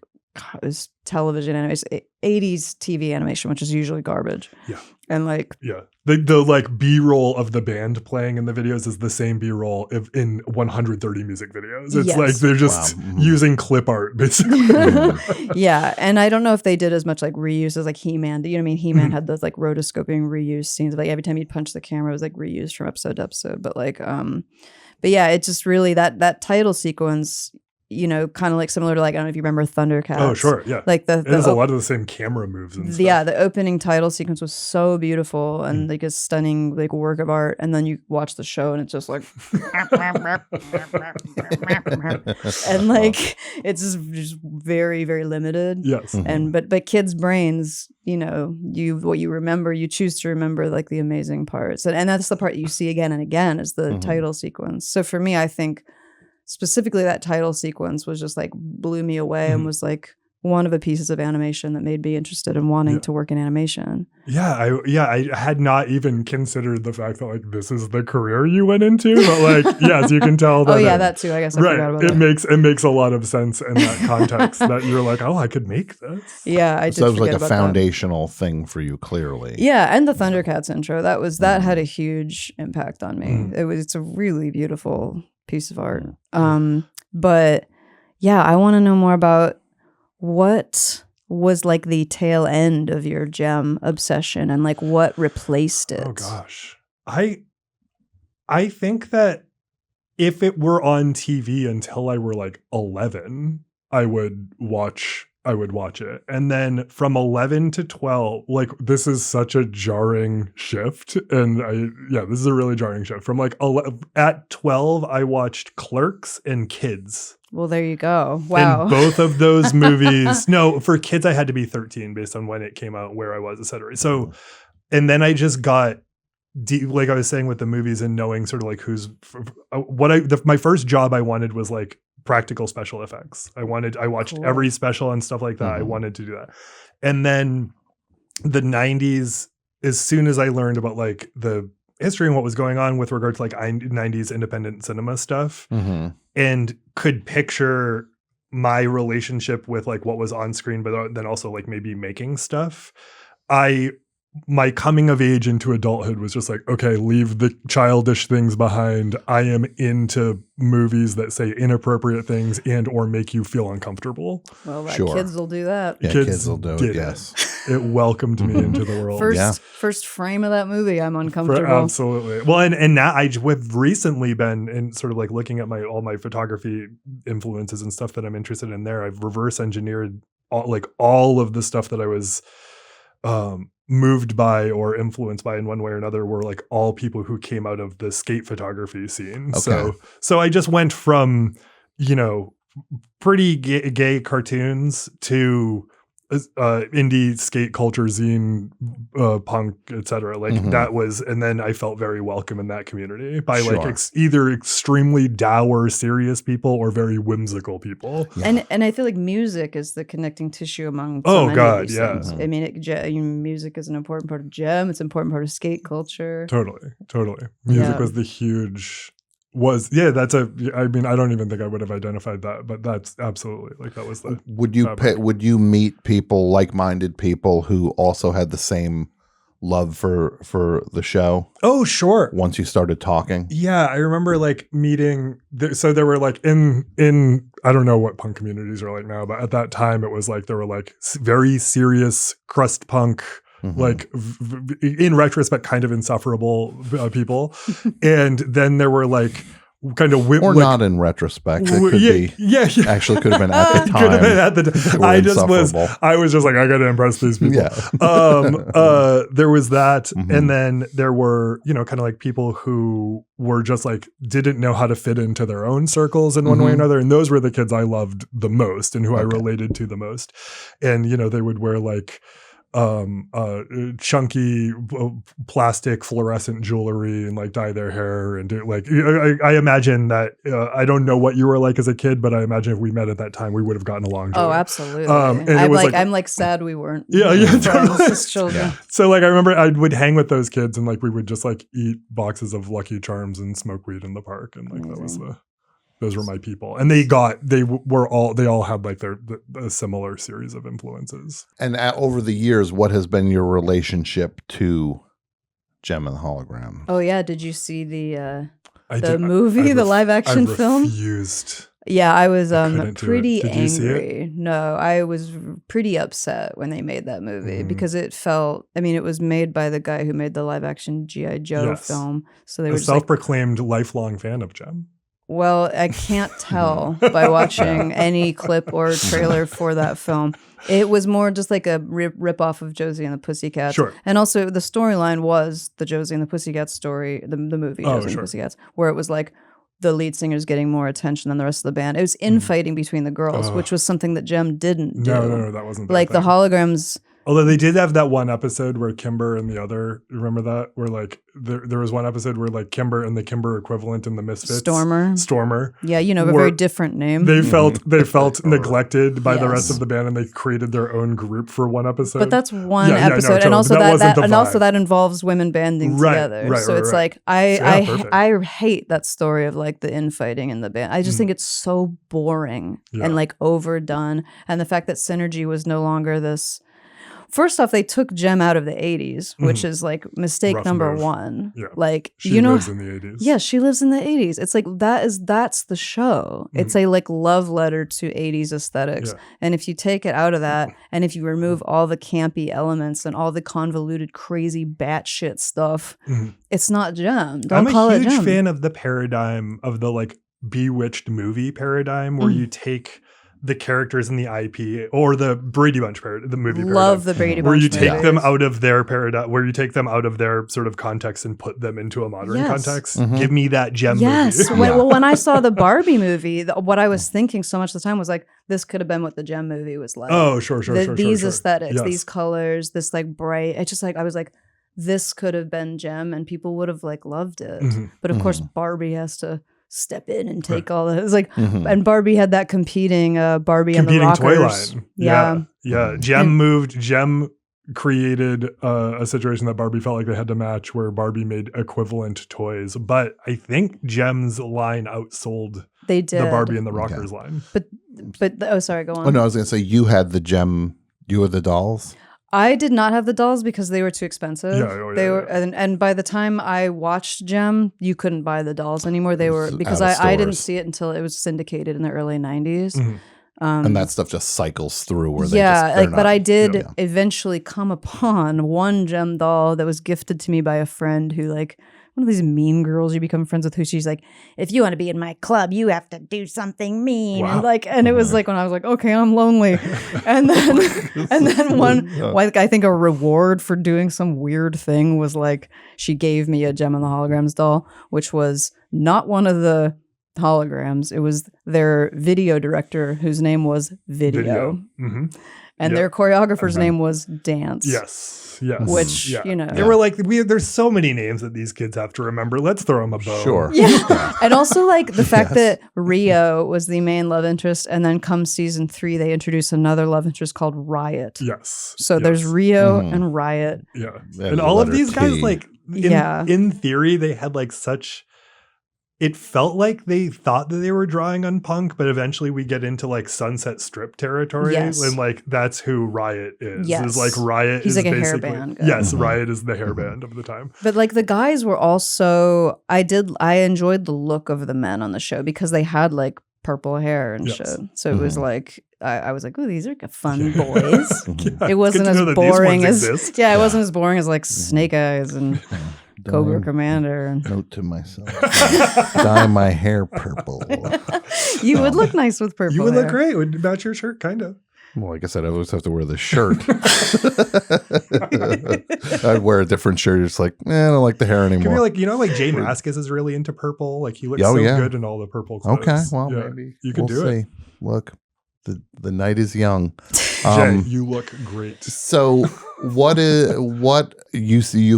Speaker 2: is television animation, 80s TV animation, which is usually garbage.
Speaker 4: Yeah.
Speaker 2: And like,
Speaker 4: Yeah. The like B-roll of the band playing in the videos is the same B-roll in 130 music videos. It's
Speaker 2: Yes.
Speaker 4: like they're just
Speaker 3: Wow. Mhm.
Speaker 4: using clip art basically.
Speaker 2: yeah. And I don't know if they did as much like reuse as like He-Man. You know what I mean? He-Man
Speaker 4: Mhm.
Speaker 2: had those like rotoscoping reuse scenes. Like every time he'd punch the camera, it was like reused from episode to episode. But like, but yeah, it's just really that title sequence, kind of like similar to like, I don't know if you remember Thundercats.
Speaker 4: Oh, sure. Yeah.
Speaker 2: Like
Speaker 4: It has a lot of the same camera moves and stuff.
Speaker 2: yeah, the opening title sequence was so beautiful
Speaker 4: Mm.
Speaker 2: and like a stunning like work of art. And then you watch the show and it's just like, and like it's just very, very limited.
Speaker 4: Yes.
Speaker 3: Mhm.
Speaker 2: And but kids' brains, what you remember, you choose to remember like the amazing parts, and that's the part you see again and again is the
Speaker 3: Mhm.
Speaker 2: title sequence. So for me, I think specifically that title sequence was just like blew me away and
Speaker 4: Mhm.
Speaker 2: was like one of the pieces of animation that made me interested in wanting
Speaker 4: Yeah.
Speaker 2: to work in animation.
Speaker 4: Yeah, I had not even considered the fact that like this is the career you went into, but like yes, you can tell that.
Speaker 2: Oh yeah, that too. I guess I forgot
Speaker 4: right.
Speaker 2: about
Speaker 4: It
Speaker 2: that.
Speaker 4: makes a lot of sense in that context that you're like, oh, I could make this.
Speaker 2: Yeah, I did.
Speaker 3: So that was like
Speaker 2: forget
Speaker 3: a
Speaker 2: about that.
Speaker 3: foundational thing for you, clearly.
Speaker 2: Yeah, and the Thundercats intro that had a huge impact on me.
Speaker 4: Mm.
Speaker 2: It's a really beautiful piece of art. But yeah, I want to know more about what was like the tail end of your Gem obsession and like what replaced it.
Speaker 4: Oh gosh. I think that if it were on TV until I were like 11, I would watch it. And then from 11 to 12, like this is such a jarring shift. And this is a really jarring shift. From like at 12, I watched Clerks and Kids.
Speaker 2: Well, there you go. Wow.
Speaker 4: And both of those movies, no, for Kids, I had to be 13 based on when it came out, where I was, et cetera. So, and then I just got like I was saying with the movies and knowing sort of like my first job I wanted was like practical special effects. I watched every special and stuff like that. I wanted to do that. And then the 90s, as soon as I learned about like the history and what was going on with regard to like 90s independent cinema stuff and could picture my relationship with like what was on screen, but then also like maybe making stuff, my coming of age into adulthood was just like, okay, leave the childish things behind. I am into movies that say inappropriate things and or make you feel uncomfortable.
Speaker 2: Well, kids will do that.
Speaker 3: Yeah, kids will do it, yes.
Speaker 4: It welcomed me into the world.
Speaker 2: First frame of that movie, I'm uncomfortable.
Speaker 4: Absolutely. Well, and now I've recently been in sort of like looking at all my photography influences and stuff that I'm interested in there. I've reverse engineered all of the stuff that I was moved by or influenced by in one way or another were like all people who came out of the skate photography scene. Okay. So I just went from, pretty gay cartoons to indie skate culture, zine, punk, etc. That was, and then I felt very welcome in that community by either extremely dour, serious people or very whimsical people.
Speaker 2: Yeah. And I feel like music is the connecting tissue among so many of these things. I mean, music is an important part of JEM. It's an important part of skate culture.
Speaker 4: Totally. Music was the huge. I don't even think I would have identified that, but that's absolutely that was the.
Speaker 3: Would you meet people, like-minded people who also had the same love for the show?
Speaker 4: Oh, sure.
Speaker 3: Once you started talking.
Speaker 4: Yeah. I remember meeting, so there were in, I don't know what punk communities are like now, but at that time it was there were very serious crust punk, in retrospect, kind of insufferable people. And then there were kind of
Speaker 3: not in retrospect. It could be. Actually, could have been at the time.
Speaker 4: Could have been at the time. I was just I got to impress these people.
Speaker 3: Yeah.
Speaker 4: There was that, and then there were kind of people who were just didn't know how to fit into their own circles in one way or another, and those were the kids I loved the most and who I related to the most. And they would wear chunky plastic fluorescent jewelry and dye their hair and do I imagine that I don't know what you were like as a kid, but I imagine if we met at that time we would have gotten along.
Speaker 2: Oh, absolutely. I'm sad we weren't.
Speaker 4: Friends
Speaker 2: as children.
Speaker 4: Yeah. So I remember I would hang with those kids and we would just eat boxes of Lucky Charms and smoke weed in the park, and that was those were my people, and they all had a similar series of influences.
Speaker 3: And over the years, what has been your relationship to JEM and the Hologram?
Speaker 2: Oh yeah, did you see the movie, the live action film?
Speaker 4: Refused.
Speaker 2: Yeah, I was pretty angry. No, I was pretty upset when they made that movie because it felt. I mean, it was made by the guy who made the live action G.I. Joe film, so they were
Speaker 4: self-proclaimed lifelong fan of JEM.
Speaker 2: Well, I can't tell by watching any clip or trailer for that film. It was more just a rip-off of Josie and the Pussycats.
Speaker 4: Sure.
Speaker 2: And also the storyline was the Josie and the Pussycats story, the movie Josie and the Pussycats, where it was the lead singer's getting more attention than the rest of the band. It was infighting between the girls, which was something that JEM didn't do.
Speaker 4: No, that wasn't
Speaker 2: the Holograms.
Speaker 4: Although they did have that one episode where Kimber and the other, remember that? Where there was one episode where Kimber and the Kimber equivalent in the Misfits. Stormer.
Speaker 2: Yeah, a very different name.
Speaker 4: They felt neglected by the rest of the band, and they created their own group for one episode.
Speaker 2: But that's one episode, and also that involves women banding together.
Speaker 4: Right,
Speaker 2: so it's I hate that story of the infighting in the band. I just think it's so boring and overdone, and the fact that synergy was no longer this. First off, they took JEM out of the 80s, which is mistake number one.
Speaker 4: Yeah. She lives in the 80s.
Speaker 2: Yeah, she lives in the 80s. It's that's the show. It's a love letter to 80s aesthetics. Yeah. And if you take it out of that, and if you remove all the campy elements and all the convoluted, crazy batshit stuff, it's not JEM. Don't call it JEM.
Speaker 4: I'm a huge fan of the paradigm of the Bewitched movie paradigm where you take the characters in the IP or the Brady Bunch the movie paradigm.
Speaker 2: Love the Brady Bunch
Speaker 4: where you take them out of their paradigm, where you take them out of their sort of context and put them into a modern context. Give me that JEM movie.
Speaker 2: Yes. When I saw the Barbie movie, what I was thinking so much of the time was this could have been what the JEM movie was like.
Speaker 4: Oh, sure.
Speaker 2: These aesthetics, these colors, this bright. It's just I was this could have been JEM and people would have loved it. But of course Barbie has to step in and take all the, it was like, and Barbie had that competing Barbie and the Rockers.
Speaker 4: Toy line.
Speaker 2: Yeah.
Speaker 4: Yeah. Jem created a situation that Barbie felt like they had to match, where Barbie made equivalent toys. But I think Jem's line outsold
Speaker 2: They did.
Speaker 4: the Barbie and the Rockers line.
Speaker 2: But oh, sorry, go on.
Speaker 3: Oh no, I was going to say you had the Jem. You had the dolls.
Speaker 2: I did not have the dolls because they were too expensive. They were, and by the time I watched Jem, you couldn't buy the dolls anymore. They were because I didn't see it until it was syndicated in the early 90s.
Speaker 3: And that stuff just cycles through. Where
Speaker 2: but I did eventually come upon one Jem doll that was gifted to me by a friend who, like, one of these mean girls you become friends with, who she's like, if you want to be in my club, you have to do something mean.
Speaker 4: Wow.
Speaker 2: And it was like when I was like, okay, I'm lonely. And then like, I think a reward for doing some weird thing was like, she gave me a Jem and the Holograms doll, which was not one of the holograms. It was their video director, whose name was Video. And their choreographer's name was Dance.
Speaker 4: Yes.
Speaker 2: Which, you know.
Speaker 4: They were like, there's so many names that these kids have to remember. Let's throw them a bone.
Speaker 3: Sure.
Speaker 2: Yeah. And also, like, the fact that Rio was the main love interest, and then come season 3, they introduced another love interest called Riot.
Speaker 4: Yes.
Speaker 2: So there's Rio and Riot.
Speaker 4: Yeah. And all of these guys, like, in theory, they had like such... It felt like they thought that they were drawing on punk, but eventually we get into like Sunset Strip territory.
Speaker 2: Yes.
Speaker 4: And like, that's who Riot is.
Speaker 2: Yes.
Speaker 4: Is like Riot
Speaker 2: He's
Speaker 4: is
Speaker 2: like a
Speaker 4: basically...
Speaker 2: hairband guy.
Speaker 4: Yes, Riot is the hairband of the time.
Speaker 2: But like the guys were also, I enjoyed the look of the men on the show because they had like purple hair and shit. So it was like, I was like, oh, these are fun boys. It wasn't as boring as, it wasn't as boring as like Snake Eyes and Cobra Commander. And
Speaker 3: note to myself: dye my hair purple.
Speaker 2: You would look nice with purple.
Speaker 4: You would
Speaker 2: hair.
Speaker 4: look great. It would match your shirt, kind of.
Speaker 3: Well, like I said, I always have to wear the shirt. I'd wear a different shirt. It's like, I don't like the hair anymore.
Speaker 4: Could be like, like Jay Mascis is really into purple. Like he looks good in all the purple clothes.
Speaker 3: Okay, well, maybe
Speaker 4: you could do it.
Speaker 3: Look, the night is young.
Speaker 4: Jay, you look great.
Speaker 3: So, you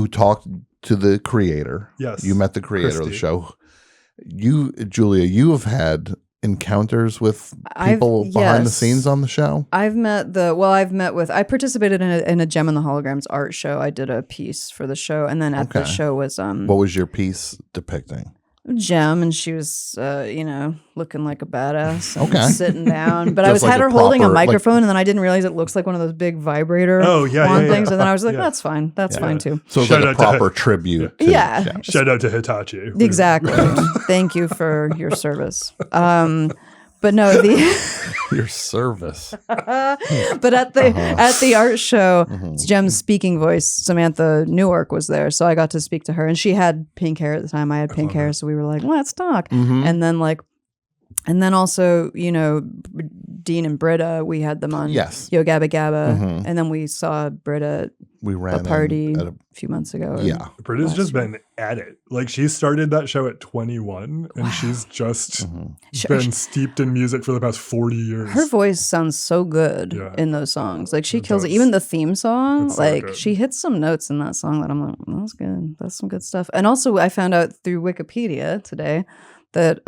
Speaker 3: talked to the creator?
Speaker 4: Yes,
Speaker 3: you met the creator of the show. Julia, you have had encounters with people behind the scenes on the show? I
Speaker 2: participated in a Jem and the Holograms art show. I did a piece for the show, and then at the show was
Speaker 3: what was your piece depicting?
Speaker 2: Jem, and she was looking like a badass, sitting down, but
Speaker 3: Just
Speaker 2: I had her
Speaker 3: like
Speaker 2: holding a microphone, and then I didn't realize it looks like one of those big vibrator things, and then I was like, that's fine, fine too.
Speaker 3: So it's like a proper tribute.
Speaker 4: Shout out to Hitachi.
Speaker 2: Exactly. Thank you for your service. But no,
Speaker 3: your service.
Speaker 2: But at the art show, Jem's speaking voice, Samantha Newark, was there, so I got to speak to her, and she had pink hair at the time. I had pink hair, so we were like, let's talk. And then also, Dean and Britta, we had them on Yo Gabba Gabba, and then we saw Britta.
Speaker 3: We ran
Speaker 2: a party a few months ago.
Speaker 3: Yeah,
Speaker 4: Britta's just been at it. Like, she started that show at 21, and she's just been steeped in music for the past 40 years.
Speaker 2: Her voice sounds so good in those songs. Like, she kills it. Even the theme song, like, she hits some notes in that song that I'm like, that's good. That's some good stuff. And also, I found out through Wikipedia today that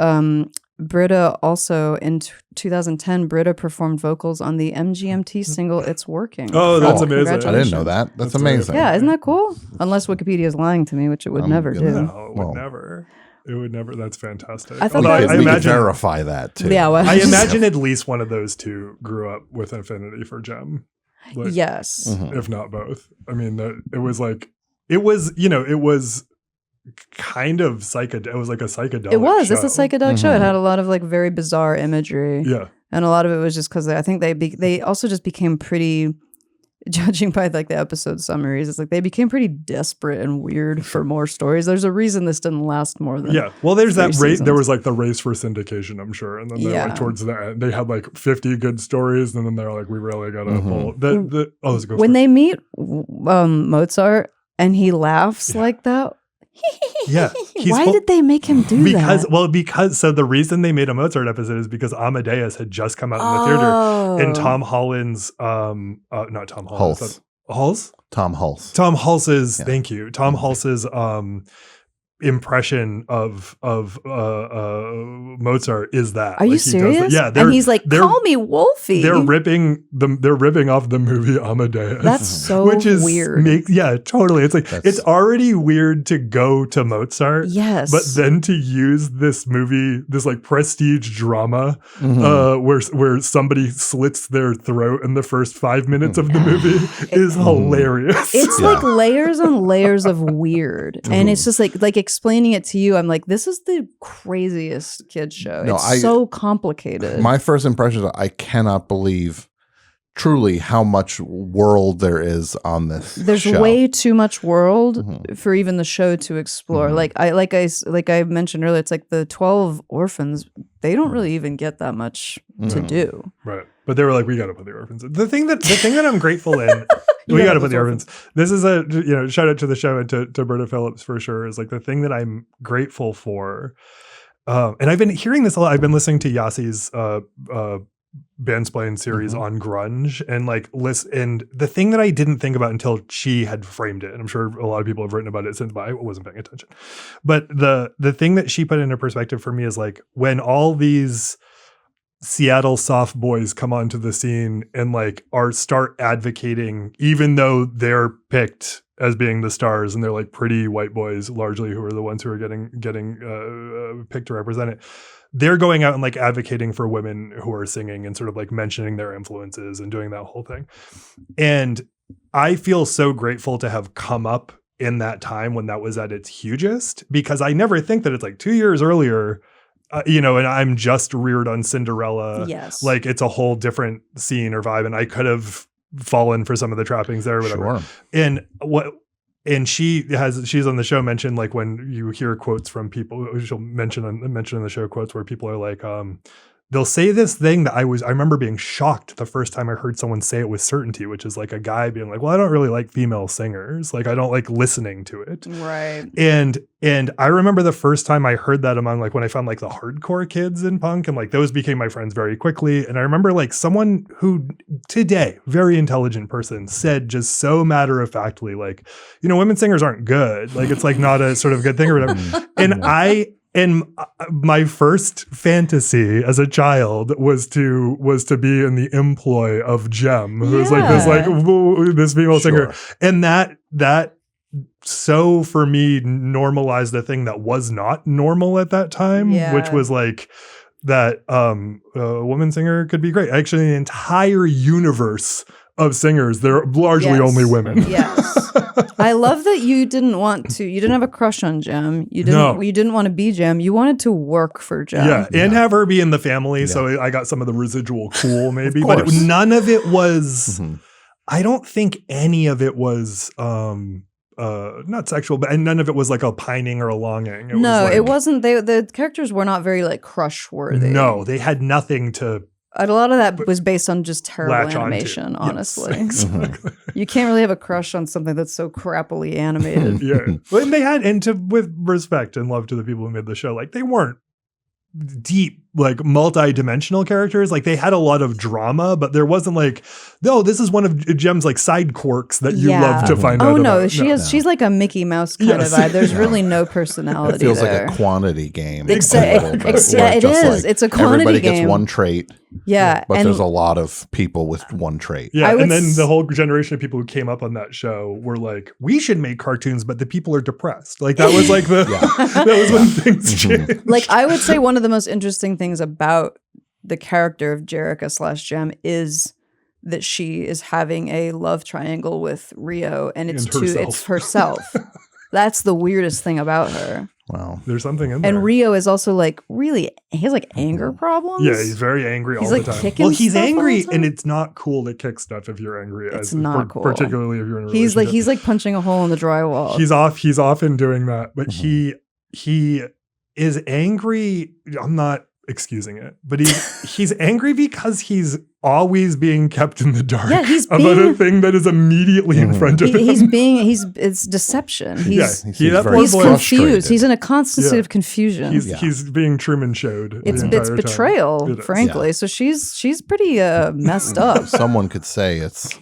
Speaker 2: Britta also, in 2010, Britta performed vocals on the MGMT single "It's Working."
Speaker 4: Oh, that's amazing!
Speaker 3: I didn't know that. That's amazing.
Speaker 2: Yeah, isn't that cool? Unless Wikipedia is lying to me, which it would never do.
Speaker 4: No, it would never. It would never. That's fantastic.
Speaker 3: I imagine verify that too.
Speaker 2: Yeah,
Speaker 4: I imagine at least one of those two grew up with an affinity for Jem. Like,
Speaker 2: yes,
Speaker 4: if not both. I mean, it was kind of psychedelic. It was like a psychedelic.
Speaker 2: It was.
Speaker 4: Show.
Speaker 2: It's a psychedelic show. It had a lot of like very bizarre imagery.
Speaker 4: Yeah,
Speaker 2: and a lot of it was just because I think they also just became pretty. Judging by like the episode summaries, it's like they became pretty desperate and weird for more stories. There's a reason this didn't last more than
Speaker 4: Well, there's that race. There was like the race for syndication, I'm sure, and then they like towards the end they had like 50 good stories, and then they're like, we really gotta pull
Speaker 2: when they meet Mozart and he laughs like that.
Speaker 4: Yeah.
Speaker 2: Why did they make him do that?
Speaker 4: Because the reason they made a Mozart episode is because Amadeus had just come out in the theater, and Tom Holland's not Tom Holland.
Speaker 3: Hulse. Tom Hulse.
Speaker 4: Tom Hulse's thank you. Tom Hulse's impression of Mozart is that.
Speaker 2: Are you serious?
Speaker 4: Yeah,
Speaker 2: and he's like, call me Wolfie.
Speaker 4: They're ripping off the movie Amadeus.
Speaker 2: That's so
Speaker 4: which is
Speaker 2: weird.
Speaker 4: Totally. It's like it's already weird to go to Mozart.
Speaker 2: Yes,
Speaker 4: but then to use this movie, this like prestige drama, where somebody slits their throat in the first 5 minutes of the movie is hilarious.
Speaker 2: It's like layers on layers of weird, and it's just like explaining it to you. I'm like, this is the craziest kids show. It's so complicated.
Speaker 3: My first impression is I cannot believe truly how much world there is on this.
Speaker 2: There's
Speaker 3: show.
Speaker 2: way too much world for even the show to explore. Like I mentioned earlier, it's like the 12 orphans. They don't really even get that much to do.
Speaker 4: Right. But they were like, we got to put the orphans in. The thing that I'm grateful in, we got to put the orphans. This is a, shout out to the show and to Berta Phillips for sure, is like the thing that I'm grateful for. And I've been hearing this a lot. I've been listening to Yassi's Bandsplain series on grunge and like and the thing that I didn't think about until she had framed it, and I'm sure a lot of people have written about it since, but I wasn't paying attention. But the thing that she put into perspective for me is like when all these Seattle soft boys come onto the scene and like start advocating, even though they're picked as being the stars and they're like pretty white boys largely who are the ones who are getting picked to represent it. They're going out and like advocating for women who are singing and sort of like mentioning their influences and doing that whole thing. And I feel so grateful to have come up in that time when that was at its hugest, because I never think that it's like 2 years earlier, and I'm just reared on Cinderella.
Speaker 2: Yes.
Speaker 4: Like it's a whole different scene or vibe. And I could have fallen for some of the trappings there or whatever.
Speaker 3: Sure.
Speaker 4: And she's on the show mentioned like when you hear quotes from people, she'll mention in the show quotes where people are like, they'll say this thing that I remember being shocked the first time I heard someone say it with certainty, which is like a guy being like, well, I don't really like female singers. Like I don't like listening to it.
Speaker 2: Right.
Speaker 4: And I remember the first time I heard that among like when I found like the hardcore kids in punk, and like those became my friends very quickly. And I remember like someone who today, very intelligent person, said just so matter of factly, like, women singers aren't good. Like it's like not a sort of good thing or whatever. And my first fantasy as a child was to be in the employ of JEM, who's like this female singer, and that so for me normalized a thing that was not normal at that time, which was like that a woman singer could be great. Actually, the entire universe of singers, they're largely only women.
Speaker 2: Yes. I love that you didn't have a crush on JEM. You didn't want to be JEM. You wanted to work for JEM.
Speaker 4: Yeah, and have her be in the family. Yeah. So I got some of the residual cool maybe, but none of it was, I don't think any of it was, not sexual, but and none of it was like a pining or a longing.
Speaker 2: It wasn't. The characters were not very like crush worthy.
Speaker 4: No, they had nothing to.
Speaker 2: A lot of that was based on just terrible animation, honestly.
Speaker 4: Yes, exactly.
Speaker 2: You can't really have a crush on something that's so crappily animated.
Speaker 4: Yeah. Well, and they had, with respect and love to the people who made the show, like they weren't deep, like multi-dimensional characters. Like they had a lot of drama, but there wasn't like, this is one of JEM's like side quirks that you love to find out about.
Speaker 2: She's like a Mickey Mouse kind of vibe. There's really no personality.
Speaker 3: It feels
Speaker 2: there.
Speaker 3: like a quantity game.
Speaker 2: It is. It's a quantity
Speaker 3: everybody
Speaker 2: game.
Speaker 3: Gets one trait.
Speaker 2: Yeah.
Speaker 3: But there's a lot of people with one trait.
Speaker 4: Yeah. And then the whole generation of people who came up on that show were like, we should make cartoons, but the people are depressed. Like that was like that was when things changed.
Speaker 2: Like I would say one of the most interesting things about the character of Jerica / JEM is that she is having a love triangle with Rio, and it's herself. That's the weirdest thing about her.
Speaker 3: Wow.
Speaker 4: There's something in there.
Speaker 2: And Rio is also like he has like anger problems.
Speaker 4: Yeah, he's very angry all the time.
Speaker 2: Kicking
Speaker 4: he's
Speaker 2: stuff
Speaker 4: angry, and it's not cool to kick stuff if you're angry.
Speaker 2: It's not cool.
Speaker 4: Particularly if you're in a relationship.
Speaker 2: He's like punching a hole in the drywall.
Speaker 4: He's often doing that, but he is angry. I'm not excusing it, but he's angry because he's always being kept in the dark about a thing that is immediately in front of him.
Speaker 2: It's deception. He's confused. He's in a constant state of confusion.
Speaker 4: He's being Truman showed.
Speaker 2: It's betrayal, frankly. So she's pretty messed up.
Speaker 3: Someone could say it's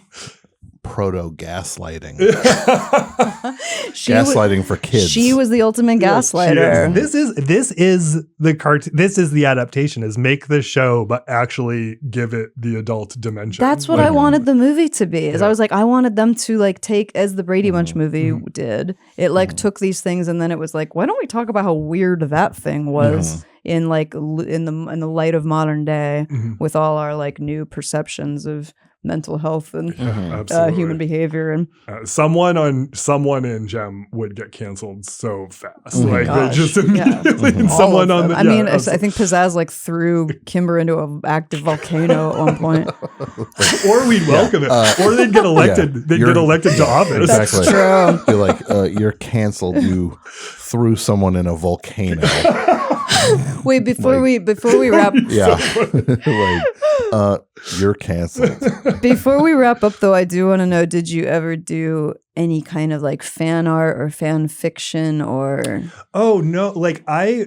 Speaker 3: proto gaslighting.
Speaker 2: She
Speaker 3: Gaslighting for kids.
Speaker 2: She was the ultimate gaslighter.
Speaker 4: This is the cartoon. This is the adaptation. Is make the show, but actually give it the adult dimension.
Speaker 2: That's what I wanted the movie to be. Is I was like, I wanted them to like take, as the Brady Bunch movie did. It like took these things, and then it was like, why don't we talk about how weird that thing was in like in the light of modern day with all our like new perceptions of mental health and human behavior. And
Speaker 4: someone in JEM would get canceled so fast. Like
Speaker 2: gosh,
Speaker 4: they just immediately
Speaker 2: All
Speaker 4: someone
Speaker 2: of
Speaker 4: on
Speaker 2: them.
Speaker 4: the
Speaker 2: I mean, I think Pizzazz like threw Kimber into an active volcano at one point.
Speaker 4: or we'd welcome it. Or they'd get elected. They'd get elected to office.
Speaker 3: Exactly.
Speaker 2: That's true.
Speaker 3: You're like, you're canceled. You threw someone in a volcano.
Speaker 2: Wait, before we wrap
Speaker 3: you're canceled.
Speaker 2: Before we wrap up though, I do want to know, did you ever do any kind of like fan art or fan fiction or
Speaker 4: Oh no, like I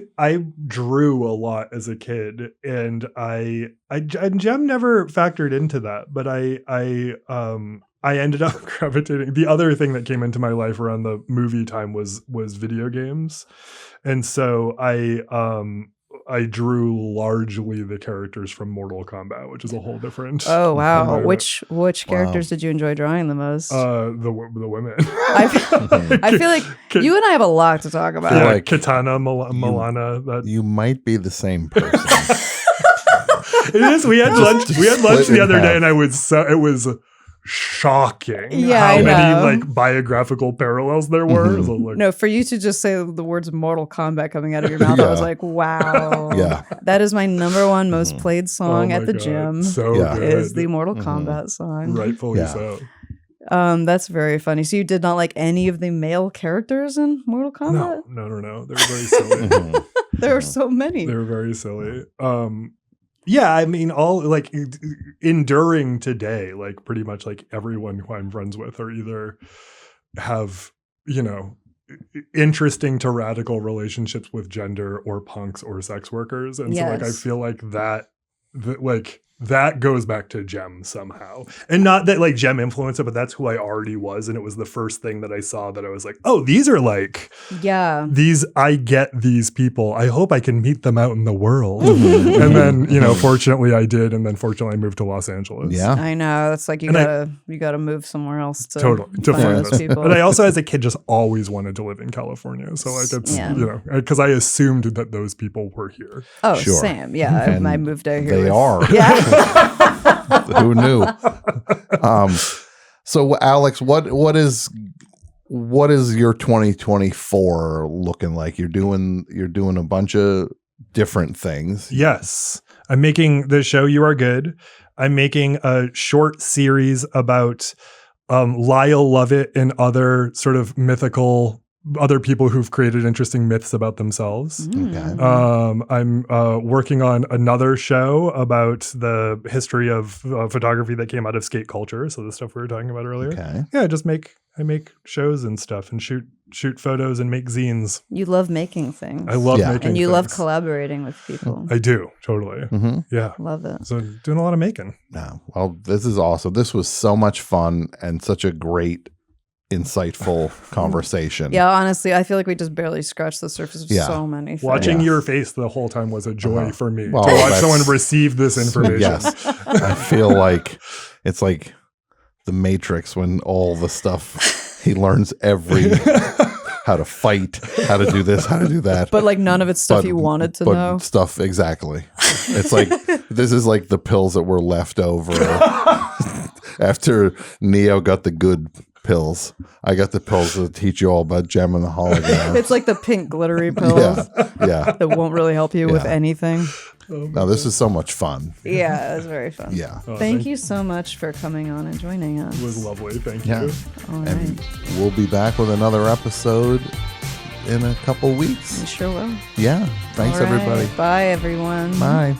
Speaker 4: drew a lot as a kid, and JEM never factored into that, but I ended up gravitating. The other thing that came into my life around the movie time was video games. And so I drew largely the characters from Mortal Kombat, which is a whole different.
Speaker 2: Oh wow. Which characters did you enjoy drawing the most?
Speaker 4: The women.
Speaker 2: I feel like you and I have a lot to talk about.
Speaker 4: Yeah,
Speaker 3: like
Speaker 4: Kitana, Milana.
Speaker 3: You might be the same person.
Speaker 4: It is. We had lunch. We had lunch
Speaker 3: Split
Speaker 4: the
Speaker 3: in
Speaker 4: other day,
Speaker 3: half.
Speaker 4: and it was shocking
Speaker 2: Yeah,
Speaker 4: how
Speaker 2: I
Speaker 4: many
Speaker 2: know.
Speaker 4: like biographical parallels there were. So, like,
Speaker 2: No, for you to just say the words Mortal Kombat coming out of your mouth, I was
Speaker 3: Yeah.
Speaker 2: like, wow.
Speaker 3: Yeah.
Speaker 2: That is my number one most played song
Speaker 4: oh
Speaker 2: at
Speaker 4: my
Speaker 2: the
Speaker 4: God,
Speaker 2: gym.
Speaker 4: so
Speaker 3: Yeah.
Speaker 4: good.
Speaker 2: Is the Mortal Kombat song.
Speaker 4: Rightfully
Speaker 3: Yeah.
Speaker 4: so.
Speaker 2: That's very funny. So you did not like any of the male characters in Mortal Kombat?
Speaker 4: No. They were very silly.
Speaker 2: There are so many.
Speaker 4: They were very silly. Yeah, I mean, all like enduring today, like pretty much like everyone who I'm friends with are either have, interesting to radical relationships with gender or punks or sex workers. And so like I
Speaker 2: Yes.
Speaker 4: feel like that goes back to JEM somehow. And not that like JEM influenced it, but that's who I already was. And it was the first thing that I saw that I was like, oh, these are like
Speaker 2: Yeah.
Speaker 4: I get these people. I hope I can meet them out in the world. And then, fortunately I did. And then fortunately I moved to Los Angeles.
Speaker 3: Yeah.
Speaker 2: I know. It's like you gotta move somewhere else to
Speaker 4: Totally. To
Speaker 2: find
Speaker 4: find
Speaker 2: those
Speaker 4: us.
Speaker 2: people.
Speaker 4: But I also, as a kid, just always wanted to live in California. So like it's,
Speaker 2: Yeah.
Speaker 4: because I assumed that those people were here.
Speaker 2: Oh,
Speaker 3: Sure.
Speaker 2: same. Yeah.
Speaker 3: And
Speaker 2: I moved out here.
Speaker 3: They are.
Speaker 2: Yeah.
Speaker 3: Who knew? So Alex, what is your 2024 looking like? You're doing a bunch of different things.
Speaker 4: Yes. I'm making the show You Are Good. I'm making a short series about Lyle Lovett and other sort of mythical other people who've created interesting myths about themselves.
Speaker 3: Okay.
Speaker 4: I'm working on another show about the history of photography that came out of skate culture. So the stuff we were talking about earlier.
Speaker 3: Okay.
Speaker 4: Yeah, I make shows and stuff and shoot photos and make zines.
Speaker 2: You love making things.
Speaker 4: I love
Speaker 3: Yeah.
Speaker 4: making
Speaker 2: And you love
Speaker 4: things.
Speaker 2: collaborating with people.
Speaker 4: I do, totally.
Speaker 3: Mm-hmm.
Speaker 4: Yeah.
Speaker 2: Love it.
Speaker 4: So doing a lot of making.
Speaker 3: No. Well, this is awesome. This was so much fun and such a great, insightful conversation.
Speaker 2: Yeah, honestly, I feel like we just barely scratched the surface of
Speaker 3: Yeah.
Speaker 2: so many things.
Speaker 4: Watching
Speaker 3: Yeah.
Speaker 4: your face the whole time was a joy for me.
Speaker 3: Well,
Speaker 4: to watch
Speaker 3: that's-
Speaker 4: someone receive this information.
Speaker 3: Yes. I feel like it's like the Matrix when all the stuff he learns how to fight, how to do this, how to do that.
Speaker 2: But like none of it's stuff you wanted to know.
Speaker 3: Stuff, exactly. It's like, this is like the pills that were left over after Neo got the good pills. I got the pills to teach you all about JEM and the Holograms.
Speaker 2: It's like the pink glittery pills
Speaker 3: Yeah.
Speaker 2: that won't really help you with
Speaker 3: Yeah.
Speaker 2: anything.
Speaker 3: No, this is so much fun.
Speaker 2: Yeah, it was very fun.
Speaker 3: Yeah.
Speaker 2: Thank you so much for coming on and joining us.
Speaker 4: It was lovely. Thank
Speaker 3: Yeah.
Speaker 4: you.
Speaker 2: All right.
Speaker 3: And we'll be back with another episode in a couple
Speaker 2: We
Speaker 3: weeks.
Speaker 2: sure will.
Speaker 3: Yeah. Thanks,
Speaker 2: All right.
Speaker 3: everybody.
Speaker 2: Bye, everyone.
Speaker 3: Bye.